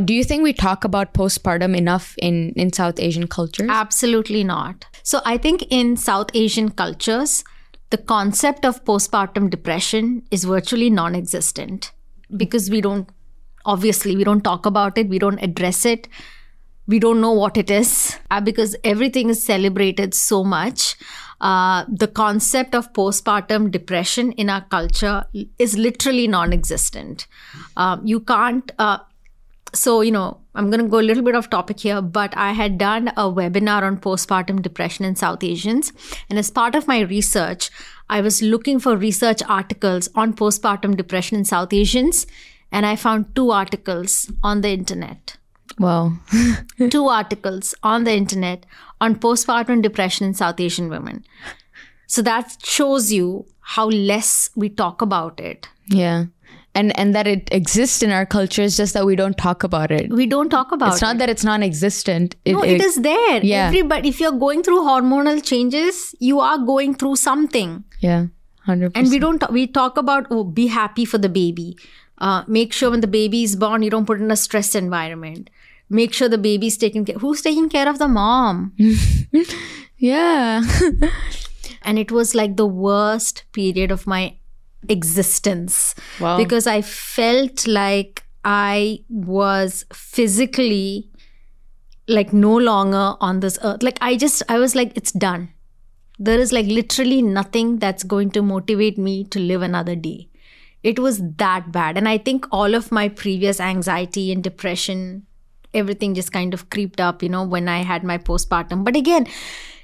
S1: Do you think we talk about postpartum enough in South Asian cultures?
S2: Absolutely not. So I think in South Asian cultures, the concept of postpartum depression is virtually non-existent because we don't talk about it. We don't address it. We don't know what it is because everything is celebrated so much. The concept of postpartum depression in our culture is literally non-existent. You can't... So, I'm going to go a little bit off topic here, but I had done a webinar on postpartum depression in South Asians. And as part of my research, I was looking for research articles on postpartum depression in South Asians. And I found 2 articles on the internet.
S1: Wow.
S2: 2 articles on the internet on postpartum depression in South Asian women. So that shows you how less we talk about it.
S1: Yeah. And that it exists in our culture, it's just that we don't talk about it.
S2: We don't talk about it.
S1: It's not that it's non-existent.
S2: No, it is there.
S1: Yeah.
S2: Everybody, if you're going through hormonal changes, you are going through something.
S1: Yeah, 100%.
S2: And we talk about, be happy for the baby. Make sure when the baby is born, you don't put in a stressed environment. Make sure the baby's taken care. Who's taking care of the mom?
S1: Yeah.
S2: And it was like the worst period of my existence.
S1: Wow.
S2: Because I felt like I was physically like no longer on this earth. Like I was like, it's done. There is like literally nothing that's going to motivate me to live another day. It was that bad. And I think all of my previous anxiety and depression, everything just kind of creeped up, when I had my postpartum. But again,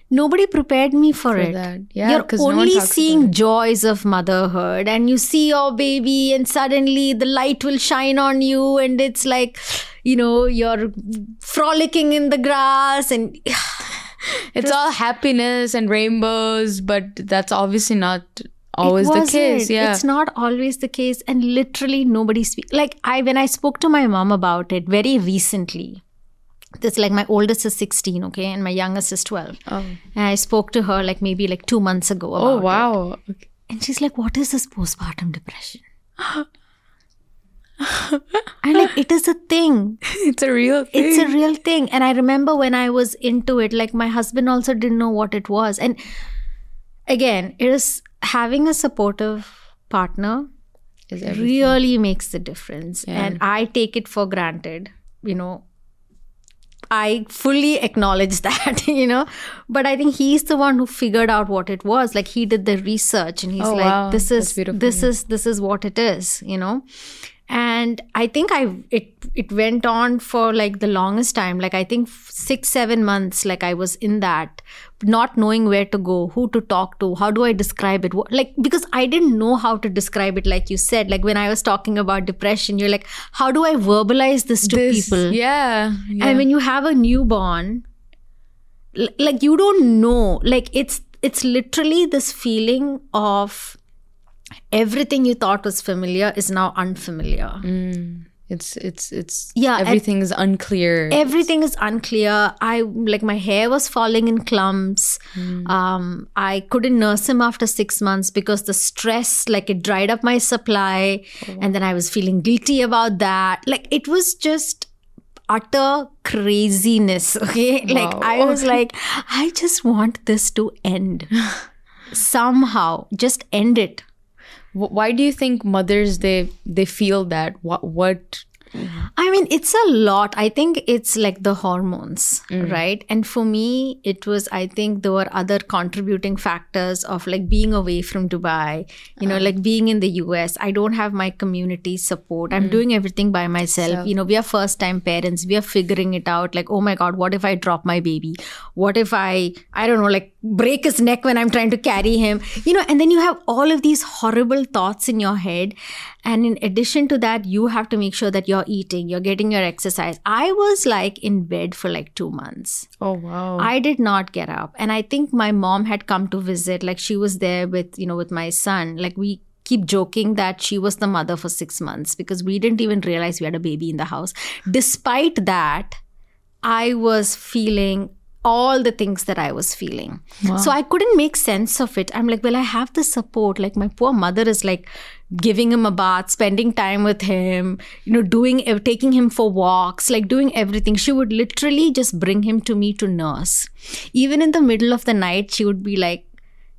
S2: nobody prepared me for it.
S1: That. Yeah,
S2: you're only seeing joys of motherhood, and you see your baby and suddenly the light will shine on you and it's like, you're frolicking in the grass and
S1: It's all happiness and rainbows, but that's obviously not always the case. Yeah,
S2: it's not always the case, and literally nobody speaks. Like when I spoke to my mom about it very recently. This like my oldest is 16, okay, and my youngest is 12.
S1: Oh.
S2: And I spoke to her like maybe like 2 months ago about
S1: Oh wow.
S2: it.
S1: Okay.
S2: And she's like, "What is this postpartum depression?" And like, it is a thing.
S1: It's a real thing.
S2: It's a real thing. And I remember when I was into it, like my husband also didn't know what it was. And again, it is having a supportive partner really makes the difference.
S1: Yeah.
S2: And I take it for granted, you know. I fully acknowledge that, you know, but I think he's the one who figured out what it was. Like he did the research and he's like,
S1: wow.
S2: this is what it is, you know. And I think it went on for like the longest time. Like I think 6-7 months, like I was in that, not knowing where to go, who to talk to, how do I describe it? Like, because I didn't know how to describe it, like you said, like when I was talking about depression, you're like, how do I verbalize this to people?
S1: Yeah.
S2: And when you have a newborn, like you don't know, like it's literally this feeling of everything you thought was familiar is now unfamiliar.
S1: It's
S2: yeah,
S1: everything is unclear.
S2: Everything is unclear. I like my hair was falling in clumps. I couldn't nurse him after 6 months because the stress, like it dried up my supply. And then I was feeling guilty about that. Like it was just utter craziness. Okay. Like I was like, I just want this to end. Somehow just end it.
S1: Why do you think mothers they feel that? What?
S2: I mean, it's a lot. I think it's like the hormones, right? And for me, it was, I think there were other contributing factors of like being away from Dubai, you know, like being in the US. I don't have my community support. I'm doing everything by myself. You know, we are first time parents. We are figuring it out. Like, oh my God, what if I drop my baby? What if I don't know, like break his neck when I'm trying to carry him? You know, and then you have all of these horrible thoughts in your head. And in addition to that, you have to make sure that you're eating, you're getting your exercise. I was like in bed for like 2 months.
S1: Oh, wow.
S2: I did not get up. And I think my mom had come to visit, like she was there with, you know, with my son. Like we keep joking that she was the mother for 6 months because we didn't even realize we had a baby in the house. Despite that, I was feeling all the things that I was feeling. Wow. So I couldn't make sense of it. I'm like, well, I have the support. Like my poor mother is like giving him a bath, spending time with him, you know, taking him for walks, like doing everything. She would literally just bring him to me to nurse. Even in the middle of the night, she would be like,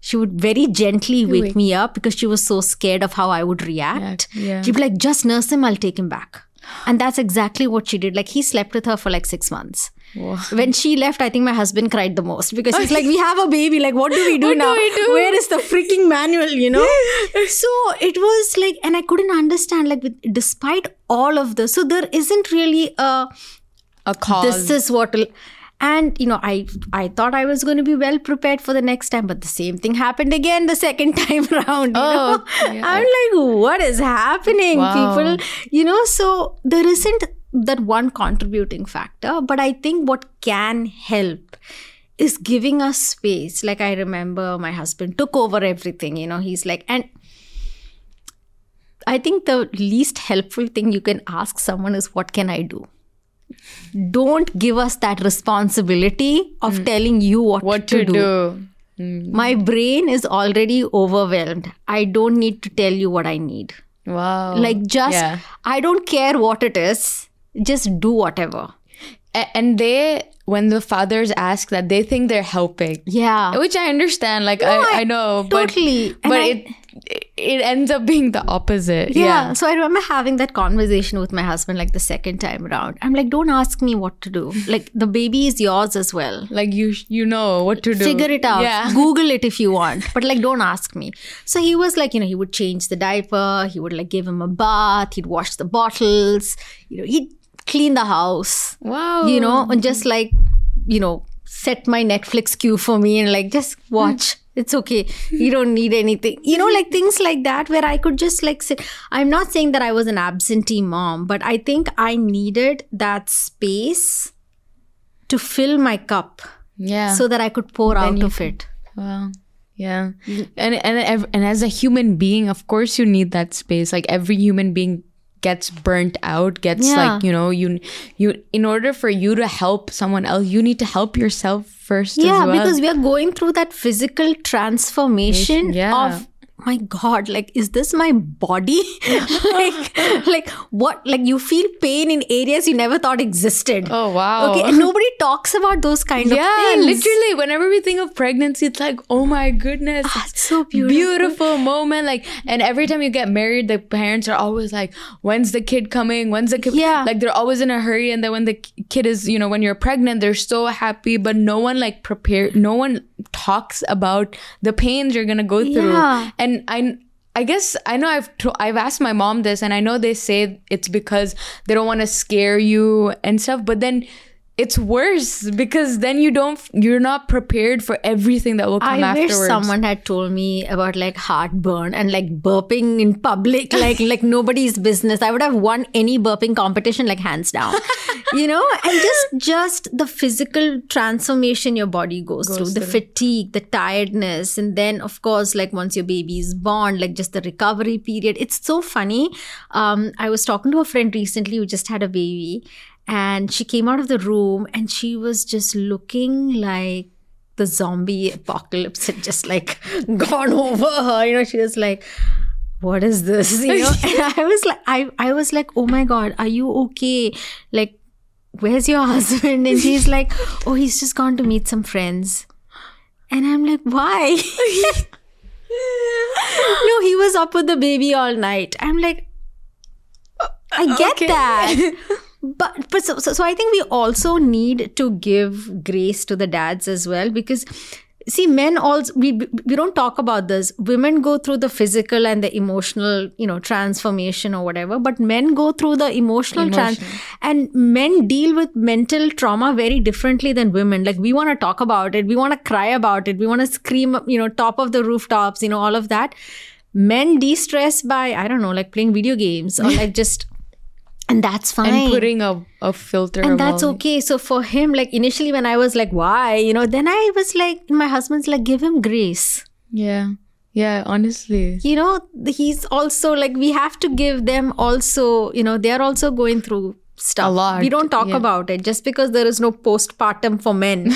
S2: she would very gently wake me up because she was so scared of how I would react.
S1: Yeah.
S2: She'd be like, just nurse him, I'll take him back. And that's exactly what she did. Like he slept with her for like 6 months. Wow. When she left, I think my husband cried the most because he's like, we have a baby. Like, what do we do now? Where is the freaking manual, you know? So it was like, and I couldn't understand, like, despite all of this. So there isn't really a
S1: cause.
S2: This is what will... And, you know, I thought I was going to be well prepared for the next time, but the same thing happened again the second time around. You know? Yeah. I'm like, what is happening, people? You know, so there isn't that one contributing factor, but I think what can help is giving us space. Like I remember my husband took over everything, you know, he's like, and I think the least helpful thing you can ask someone is, what can I do? Don't give us that responsibility of telling you what to do. My brain is already overwhelmed. I don't need to tell you what I need.
S1: Wow.
S2: Like just, I don't care what it is. Just do whatever.
S1: And when the fathers ask that, they think they're helping.
S2: Yeah.
S1: Which I understand. Like, no, I know.
S2: Totally.
S1: But it ends up being the opposite.
S2: Yeah. So I remember having that conversation with my husband like the second time around. I'm like, don't ask me what to do. Like the baby is yours as well.
S1: Like you know what to do.
S2: Figure it out. Yeah. Google it if you want. But like, don't ask me. So he was like, you know, he would change the diaper. He would like give him a bath. He'd wash the bottles. You know, he'd clean the house.
S1: Wow.
S2: You know, and just like, you know, set my Netflix queue for me and like, just watch. It's okay. You don't need anything. You know, like things like that where I could just like sit. I'm not saying that I was an absentee mom, but I think I needed that space to fill my cup.
S1: Yeah.
S2: so that I could pour out of it.
S1: Wow. Yeah. And as a human being, of course you need that space. Like every human being gets burnt out, gets like, you know, you in order for you to help someone else, you need to help yourself first as well.
S2: Because we are going through that physical transformation of, my God, like, is this my body? like what? Like, you feel pain in areas you never thought existed.
S1: Oh, wow.
S2: Okay, and nobody talks about those kind of things.
S1: Yeah, literally, whenever we think of pregnancy, it's like, oh my goodness.
S2: It's so beautiful.
S1: Beautiful moment. Like, and every time you get married, the parents are always like, when's the kid coming? When's the kid?
S2: Yeah.
S1: Like, they're always in a hurry. And then when the kid is, you know, when you're pregnant, they're so happy, but no one like no one talks about the pains you're gonna go through.
S2: Yeah.
S1: And I guess I know I've asked my mom this, and I know they say it's because they don't want to scare you and stuff, but then it's worse because then you're not prepared for everything that will come afterwards.
S2: I wish someone had told me about like heartburn and like burping in public, like nobody's business. I would have won any burping competition, like hands down, you know, and just the physical transformation your body goes through, the fatigue, the tiredness. And then of course, like once your baby is born, like just the recovery period. It's so funny. I was talking to a friend recently who just had a baby. And she came out of the room and she was just looking like the zombie apocalypse had just like gone over her. You know, she was like, what is this? You know, and I was like, oh my God, are you okay? Like, where's your husband? And she's like, oh, he's just gone to meet some friends. And I'm like, why? No, he was up with the baby all night. I'm like, I get that. But so I think we also need to give grace to the dads as well, because see, men also, we don't talk about this. Women go through the physical and the emotional, you know, transformation or whatever, but men go through the emotional and men deal with mental trauma very differently than women. Like, we want to talk about it, we want to cry about it, we want to scream, you know, top of the rooftops, you know, all of that. Men de-stress by, I don't know, like playing video games or like just... And that's fine.
S1: And putting a filter.
S2: And that's okay. So for him, like initially when I was like, why? You know, then I was like, my husband's like, give him grace.
S1: Yeah. Yeah, honestly.
S2: You know, he's also like, we have to give them also, you know, they're also going through stuff.
S1: A lot.
S2: We don't talk about it just because there is no postpartum for men.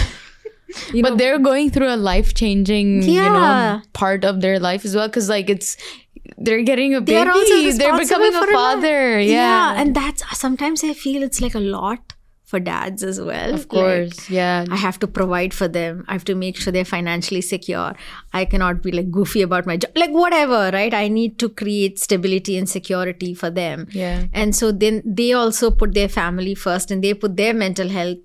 S1: But they're going through a life-changing, you know, part of their life as well. Because like they're getting a baby. They're becoming a father. Yeah.
S2: And that's sometimes I feel it's like a lot for dads as well.
S1: Of course.
S2: Like, I have to provide for them. I have to make sure they're financially secure. I cannot be like goofy about my job. Like whatever, right? I need to create stability and security for them.
S1: Yeah.
S2: And so then they also put their family first and they put their mental health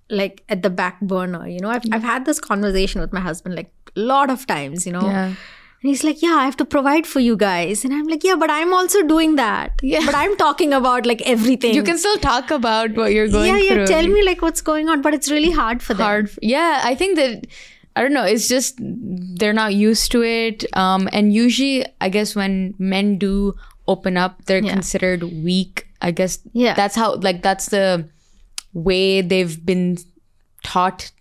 S2: like at the back burner. You know, I've had this conversation with my husband like a lot of times, you know.
S1: Yeah.
S2: And he's like, yeah, I have to provide for you guys. And I'm like, yeah, but I'm also doing that. Yeah. But I'm talking about like everything.
S1: You can still talk about what you're going through.
S2: Yeah, tell me like what's going on. But it's really hard for them.
S1: Yeah, I think that, I don't know, it's just they're not used to it. And usually, I guess when men do open up, they're considered weak. I guess that's how, like, that's the way they've been taught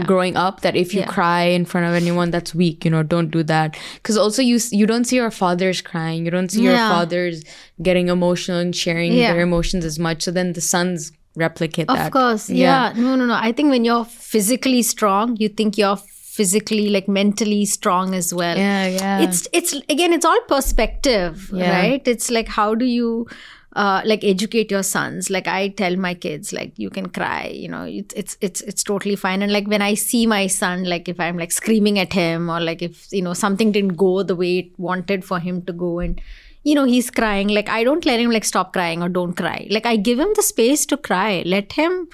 S1: growing up, that if you cry in front of anyone, that's weak, you know, don't do that. Because also you don't see your fathers crying, you don't see your fathers getting emotional and sharing their emotions as much, so then the sons replicate that.
S2: Of course. No, I think when you're physically strong, you think you're physically, like mentally strong as well. It's again, it's all perspective, right? It's like, how do you like educate your sons? Like I tell my kids, like, you can cry, you know, it's totally fine. And like when I see my son, like if I'm like screaming at him, or like if, you know, something didn't go the way it wanted for him to go, and you know, he's crying, like I don't let him like stop crying or don't cry. Like I give him the space to cry. Let him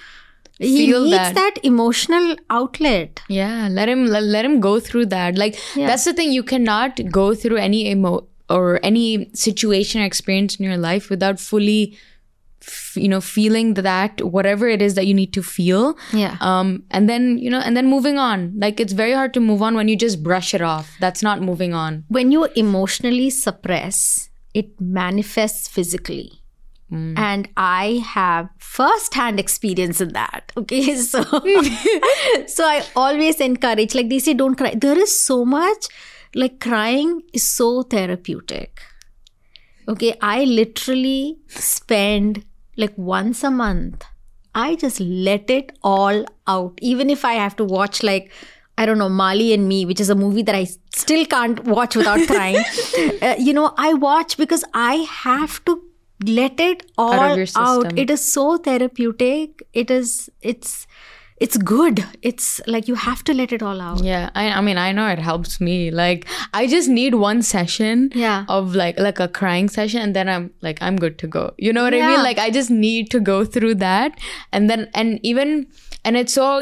S2: he needs that emotional outlet.
S1: Yeah, let him go through that. Like that's the thing, you cannot go through any or any situation or experience in your life without fully, you know, feeling that whatever it is that you need to feel. And then, you know, and then moving on. Like it's very hard to move on when you just brush it off. That's not moving on.
S2: When you emotionally suppress, it manifests physically. And I have first-hand experience in that. Okay, so so I always encourage, like they say, don't cry. There is so much, like crying is so therapeutic. Okay, I literally spend like once a month, I just let it all out. Even if I have to watch like, I don't know, Marley and Me, which is a movie that I still can't watch without crying. I watch because I have to let it all
S1: out of your system.
S2: It is so therapeutic. It's good. It's like you have to let it all out.
S1: Yeah, I mean, I know it helps me. Like, I just need one session of like a crying session, and then I'm good to go. You know what I mean? Like, I just need to go through that, and it's so.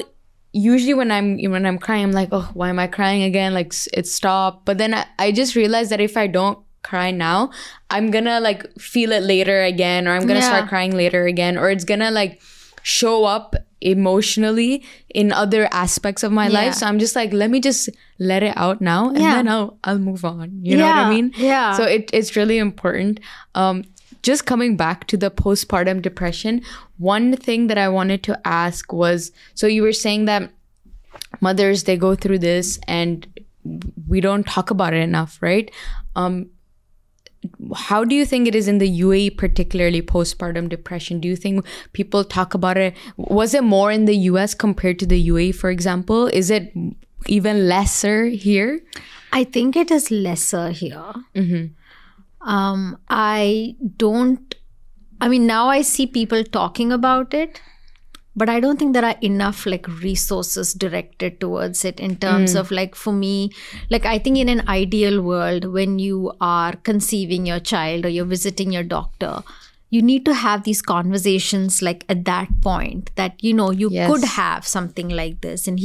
S1: Usually when I'm crying, I'm like, oh, why am I crying again? Like, it's stopped. But then I just realized that if I don't cry now, I'm gonna like feel it later again, or I'm gonna start crying later again, or it's gonna like show up emotionally in other aspects of my life. So I'm just like, let me just let it out now, and then I'll move on. You know what I mean?
S2: Yeah.
S1: So it's really important. Just coming back to the postpartum depression, one thing that I wanted to ask was, so you were saying that mothers, they go through this and we don't talk about it enough, right? How do you think it is in the UAE, particularly postpartum depression? Do you think people talk about it? Was it more in the US compared to the UAE, for example? Is it even lesser here?
S2: I think it is lesser here.
S1: Mm-hmm.
S2: Now I see people talking about it, but I don't think there are enough like resources directed towards it in terms of like, for me, like I think in an ideal world, when you are conceiving your child or you're visiting your doctor, you need to have these conversations like at that point that, you could have something like this. And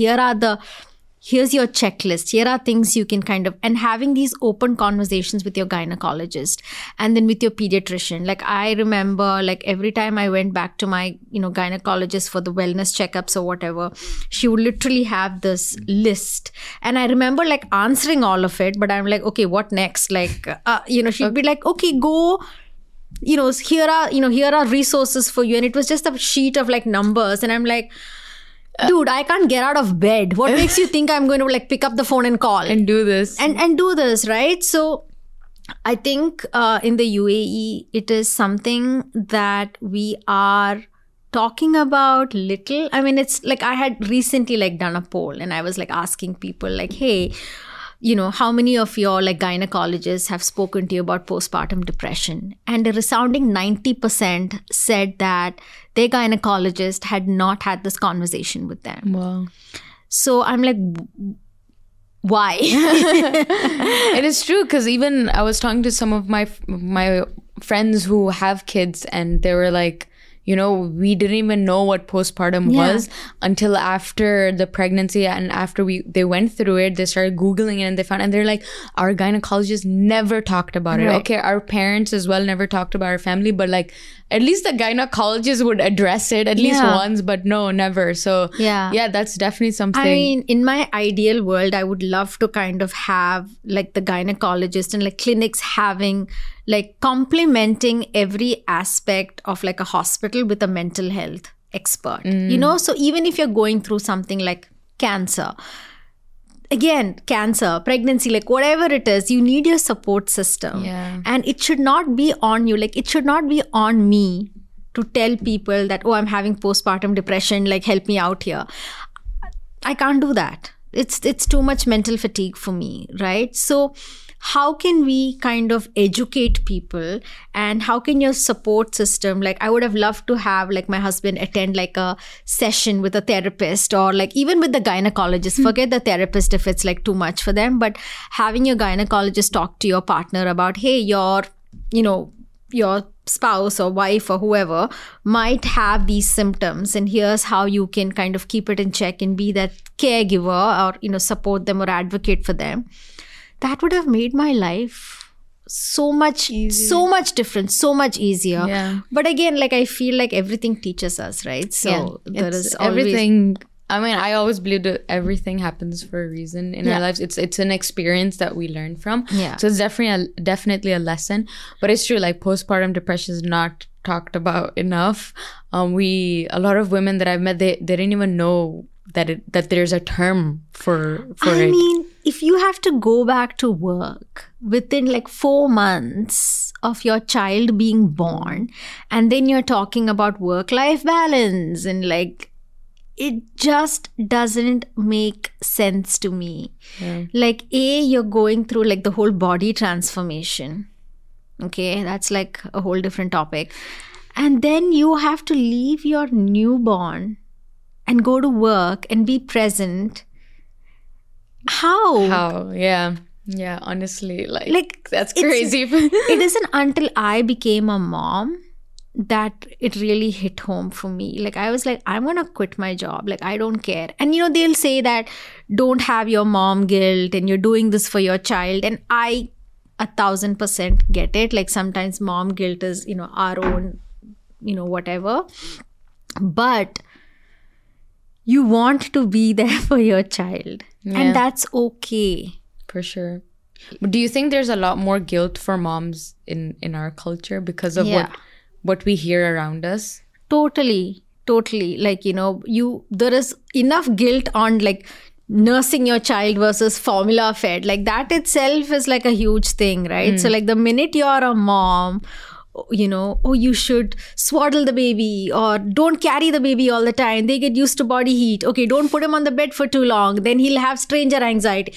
S2: here's your checklist. Here are things you can and having these open conversations with your gynecologist and then with your pediatrician. Like I remember like every time I went back to my, gynecologist for the wellness checkups or whatever, she would literally have this list. And I remember like answering all of it, but I'm like, okay, what next? Like, she'd be like, okay, go, here are resources for you. And it was just a sheet of like numbers. And I'm like, dude, I can't get out of bed. What makes you think I'm going to like pick up the phone and call
S1: and do this
S2: and do this, right? So I think in the UAE, it is something that we are talking about little. I mean, it's like I had recently like done a poll and I was like asking people like, hey, how many of your like gynecologists have spoken to you about postpartum depression? And a resounding 90% said that their gynecologist had not had this conversation with them.
S1: Wow.
S2: So I'm like, why?
S1: It is true, because even I was talking to some of my friends who have kids, and they were like, we didn't even know what postpartum was until after the pregnancy, and after they went through it, they started Googling it and and they're like, our gynecologist never talked about it. Okay, our parents as well never talked about our family, but like at least the gynecologist would address it at least once, but no, never. So yeah, that's definitely something.
S2: I mean, in my ideal world, I would love to have like the gynecologist and like clinics having like complementing every aspect of like a hospital with a mental health expert, so even if you're going through something like cancer, pregnancy, like whatever it is, you need your support system. And it should not be on you. Like it should not be on me to tell people that, oh, I'm having postpartum depression, like help me out here. I can't do that. It's too much mental fatigue for me, right? So how can we educate people, and how can your support system, like I would have loved to have like my husband attend like a session with a therapist, or like even with the gynecologist, forget the therapist if it's like too much for them, but having your gynecologist talk to your partner about, hey, your spouse or wife or whoever might have these symptoms, and here's how you can keep it in check and be that caregiver or support them or advocate for them. That would have made my life so much different, so much easier.
S1: Yeah.
S2: But again, like I feel like everything teaches us, right? So there is
S1: everything. I mean, I always believe that everything happens for a reason in our lives. It's an experience that we learn from.
S2: Yeah.
S1: So it's definitely a lesson. But it's true, like postpartum depression is not talked about enough. A lot of women that I've met, they didn't even know that there's a term for it.
S2: I mean, if you have to go back to work within like 4 months of your child being born, and then you're talking about work-life balance, and like, it just doesn't make sense to me.
S1: Yeah.
S2: Like, you're going through like the whole body transformation. Okay, that's like a whole different topic. And then you have to leave your newborn and go to work and be present. How?
S1: Yeah. Yeah, honestly, like that's crazy.
S2: It isn't until I became a mom that it really hit home for me. Like, I was like, I'm gonna quit my job. Like, I don't care. And they'll say that don't have your mom guilt and you're doing this for your child. And I 1,000% get it. Like, sometimes mom guilt is, our own, whatever. But you want to be there for your child.
S1: Yeah.
S2: And that's okay.
S1: For sure. But do you think there's a lot more guilt for moms in our culture because of what we hear around us?
S2: Totally. Like, there is enough guilt on like nursing your child versus formula fed. Like, that itself is like a huge thing, right? So like, the minute you're a mom, you should swaddle the baby, or don't carry the baby all the time. They get used to body heat. Okay, don't put him on the bed for too long. Then he'll have stranger anxiety.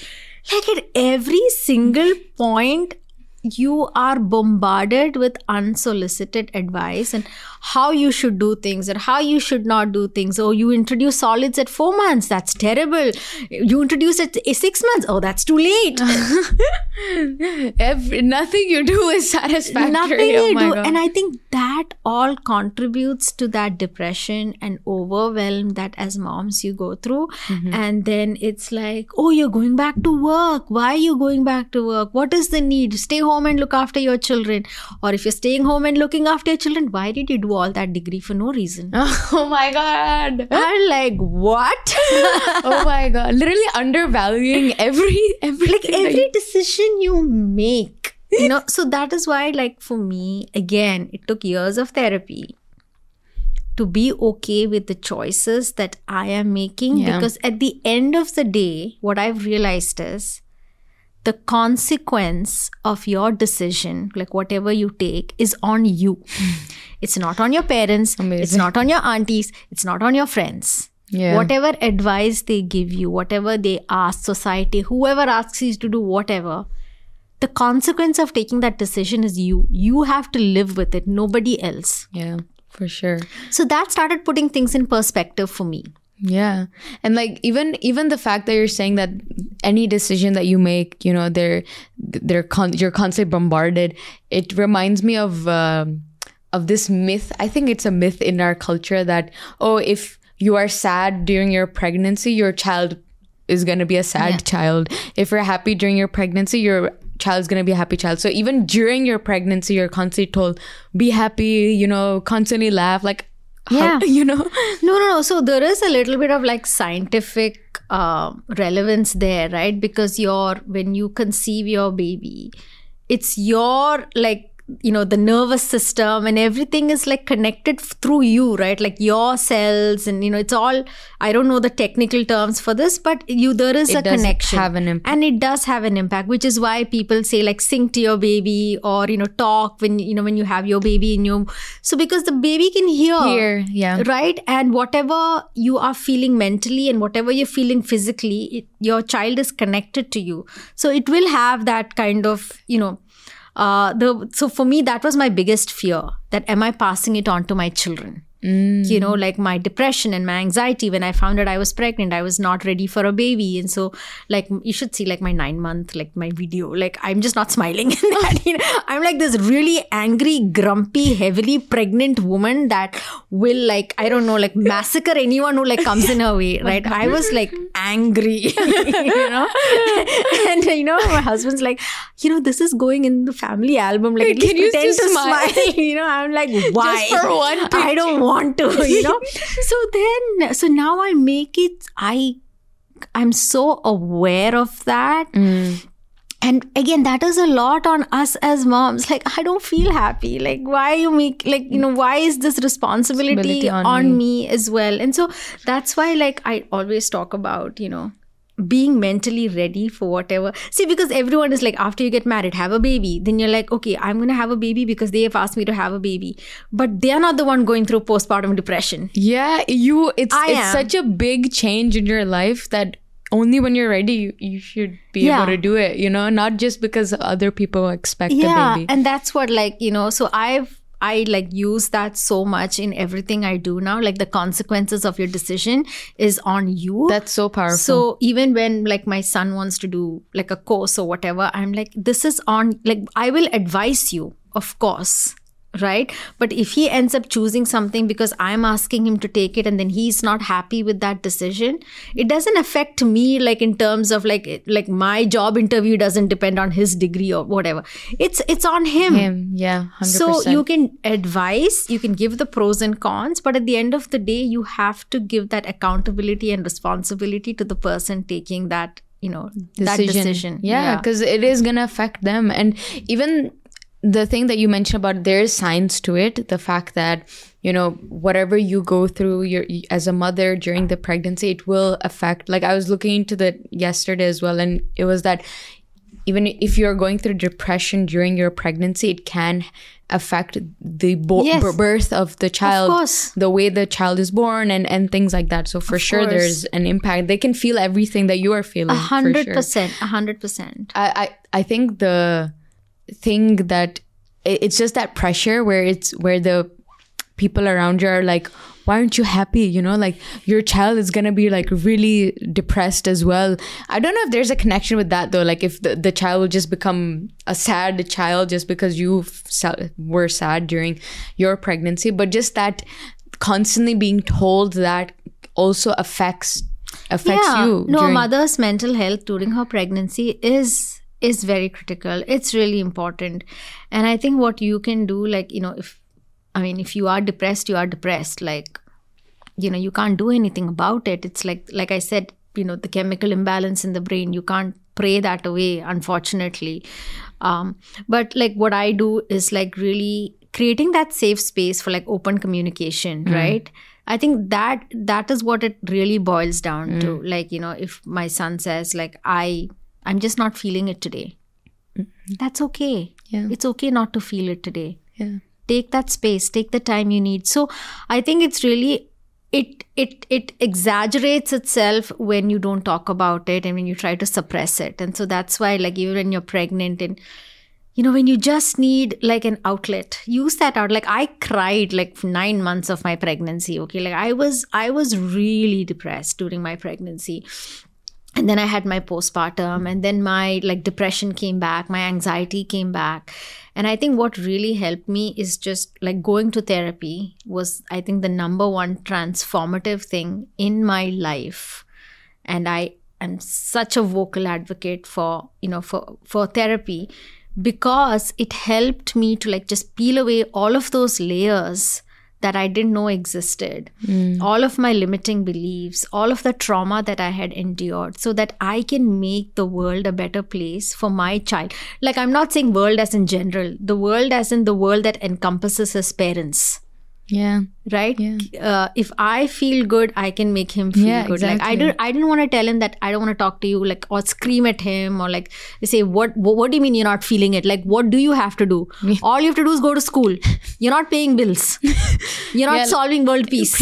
S2: Like, at every single point, you are bombarded with unsolicited advice and how you should do things and how you should not do things. Oh, you introduce solids at 4 months. That's terrible. You introduce it at 6 months. Oh, that's too late.
S1: Nothing you do is satisfactory.
S2: Nothing you do. God. And I think that all contributes to that depression and overwhelm that as moms you go through. And then it's like, oh, you're going back to work. Why are you going back to work? What is the need? Stay home and look after your children. Or if you're staying home and looking after your children, why did you do all that degree for no reason?
S1: Oh my God.
S2: I'm like, what?
S1: Oh my God. Literally undervaluing every
S2: decision you make. So that is why, like, for me, again, it took years of therapy to be okay with the choices that I am making. Because at the end of the day, what I've realized is the consequence of your decision, like whatever you take, is on you. It's not on your parents. Amazing. It's not on your aunties. It's not on your friends. Yeah. Whatever advice they give you, whatever they ask society, whoever asks you to do whatever, the consequence of taking that decision is you. You have to live with it, nobody else.
S1: Yeah, for sure.
S2: So that started putting things in perspective for me.
S1: Yeah. And like even the fact that you're saying that any decision that you make, you're constantly bombarded. It reminds me of this myth. I think it's a myth in our culture that, if you are sad during your pregnancy, your child is going to be a sad child. If you're happy during your pregnancy, your child's going to be a happy child. So even during your pregnancy, you're constantly told, be happy, constantly laugh. Like,
S2: No. So there is a little bit of like scientific relevance there, right? Because when you conceive your baby, it's your like, the nervous system and everything is like connected through you, right? Like your cells and, it's all, I don't know the technical terms for this, but there is a connection.
S1: Have an impact.
S2: And it does have an impact, which is why people say like sing to your baby or, talk when you have your baby in you. So because the baby can hear, right? And whatever you are feeling mentally and whatever you're feeling physically, your child is connected to you. So it will have that kind of, so for me, that was my biggest fear, that am I passing it on to my children? Like my depression and my anxiety when I found out I was pregnant, I was not ready for a baby. And so like, you should see like my 9-month, like my video, like I'm just not smiling. I'm like this really angry, grumpy, heavily pregnant woman that will like, I don't know, like massacre anyone who like comes in her way, right? I was like angry, and my husband's like, this is going in the family album, like at least pretend to smile. I'm like, why?
S1: Just for one picture.
S2: I don't want to, So now I make it, I'm so aware of that. And again, that is a lot on us as moms. Like, I don't feel happy. Like, why you make, like, you know, why is this responsibility on me as well? And so that's why, like, I always talk about, you know, being mentally ready for whatever. See, because everyone is like, after you get married, have a baby. Then you're like, okay, I'm going to have a baby because they have asked me to have a baby. But they're not the one going through postpartum depression.
S1: Yeah, it's such a big change in your life that only when you're ready, you should be able to do it, you know, not just because other people expect a baby.
S2: Yeah, and that's what, like, you know, so I like use that so much in everything I do now. Like, the consequences of your decision is on you.
S1: That's so powerful.
S2: So even when, like, my son wants to do like a course or whatever, I'm like, this is on, like, I will advise you, of course. Right? But if he ends up choosing something because I'm asking him to take it and then he's not happy with that decision, it doesn't affect me, like, in terms of like my job interview doesn't depend on his degree or whatever. It's on him.
S1: Yeah, 100%.
S2: So you can advise, you can give the pros and cons, but at the end of the day, you have to give that accountability and responsibility to the person taking that, you know, that decision.
S1: Yeah, because it is going to affect them. And even the thing that you mentioned about there's science to it, the fact that, you know, whatever you go through as a mother during the pregnancy, it will affect, like, I was looking into that yesterday as well, and it was that even if you're going through depression during your pregnancy, it can affect the birth of the child,
S2: of course,
S1: the way the child is born and things like that. So for sure, there's an impact. They can feel everything that you are feeling.
S2: 100%, 100%.
S1: I think the thing that it's just that pressure where the people around you are like, why aren't you happy? You know, like, your child is gonna be like really depressed as well. I don't know if there's a connection with that though, like if the child will just become a sad child just because you were sad during your pregnancy. But just that constantly being told that also affects you.
S2: No, a mother's mental health during her pregnancy is very critical. It's really important. And I think what you can do, like, you know, if you are depressed, you are depressed. Like, you know, you can't do anything about it. It's like I said, you know, the chemical imbalance in the brain, you can't pray that away, unfortunately. But like what I do is like really creating that safe space for like open communication, right? I think that is what it really boils down to. Like, you know, if my son says like, I'm just not feeling it today. That's okay.
S1: Yeah.
S2: It's okay not to feel it today.
S1: Yeah.
S2: Take that space, take the time you need. So I think it's really, it exaggerates itself when you don't talk about it and when you try to suppress it. And so that's why, like, even when you're pregnant and, you know, when you just need like an outlet, use that out. Like, I cried like 9 months of my pregnancy. Okay. Like I was really depressed during my pregnancy. And then I had my postpartum, and then my like depression came back, my anxiety came back. And I think what really helped me is just like going to therapy was, I think, the number one transformative thing in my life. And I am such a vocal advocate for, you know, for therapy, because it helped me to like just peel away all of those layers that I didn't know existed, all of my limiting beliefs, all of the trauma that I had endured, so that I can make the world a better place for my child. Like, I'm not saying world as in general, the world as in the world that encompasses his parents.
S1: Yeah.
S2: Right?
S1: Yeah.
S2: If I feel good, I can make him feel good.
S1: Exactly.
S2: Like, I didn't want to tell him that I don't want to talk to you, like, or scream at him, or like say, what do you mean you're not feeling it? Like, what do you have to do? All you have to do is go to school. You're not paying bills. You're not solving world peace.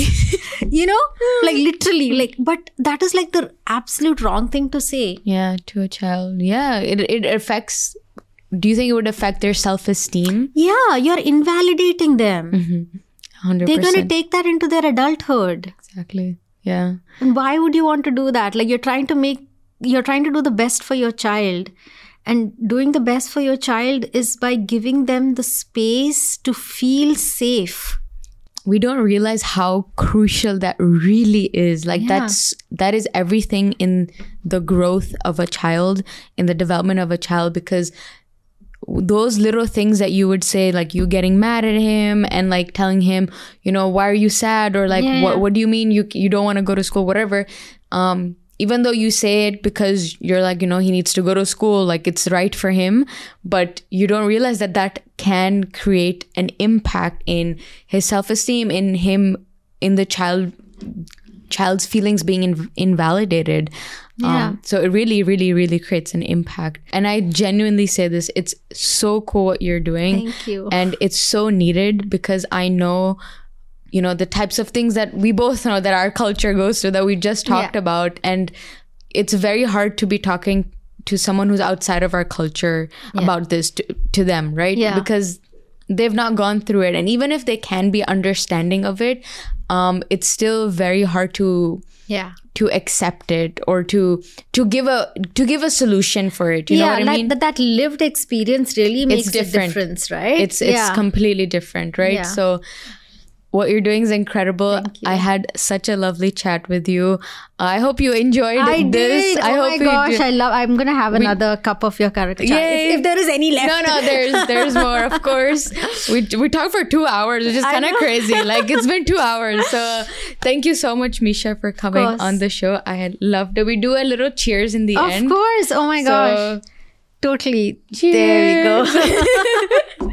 S2: You know, like literally, like, but that is like the absolute wrong thing to say.
S1: Yeah, to a child. Yeah, it affects. Do you think it would affect their self-esteem?
S2: Yeah, you're invalidating them.
S1: 100%.
S2: They're going to take that into their adulthood.
S1: Exactly. Yeah.
S2: And why would you want to do that? Like, you're trying to do the best for your child. And doing the best for your child is by giving them the space to feel safe.
S1: We don't realize how crucial that really is. Like, that is everything in the growth of a child, in the development of a child, because those little things that you would say, like you getting mad at him and like telling him, you know, why are you sad? Or like, what do you mean you don't want to go to school? Whatever. even though you say it because you're like, you know, he needs to go to school, like it's right for him, but you don't realize that that can create an impact in his self-esteem, in him, in the child's feelings being invalidated. So it really, really, really creates an impact. And I genuinely say this, it's so cool what you're doing.
S2: Thank you.
S1: And it's so needed, because I know, you know, the types of things that we both know that our culture goes through, that we just talked about. And it's very hard to be talking to someone who's outside of our culture about this to them, right?
S2: Yeah.
S1: Because they've not gone through it. And even if they can be understanding of it, it's still very hard to accept it, or to give a solution for it. You know what I mean?
S2: That lived experience really makes a
S1: different.
S2: difference, right?
S1: It's completely different, right?
S2: Yeah.
S1: So what you're doing is incredible.
S2: Thank you.
S1: I had such a lovely chat with you. I hope you enjoyed
S2: I
S1: this.
S2: did.
S1: I
S2: Oh
S1: hope
S2: my gosh,
S1: you did.
S2: I'm gonna have another cup of your Karak chai.
S1: Yay.
S2: If there is any left.
S1: No, there's more, of course. We talked for 2 hours, which is kind of crazy. Like, it's been 2 hours. So thank you so much, Misha, for coming on the show. I had loved it. We do a little cheers in the end.
S2: Of course. Oh my gosh. Totally.
S1: Cheers.
S2: There we go.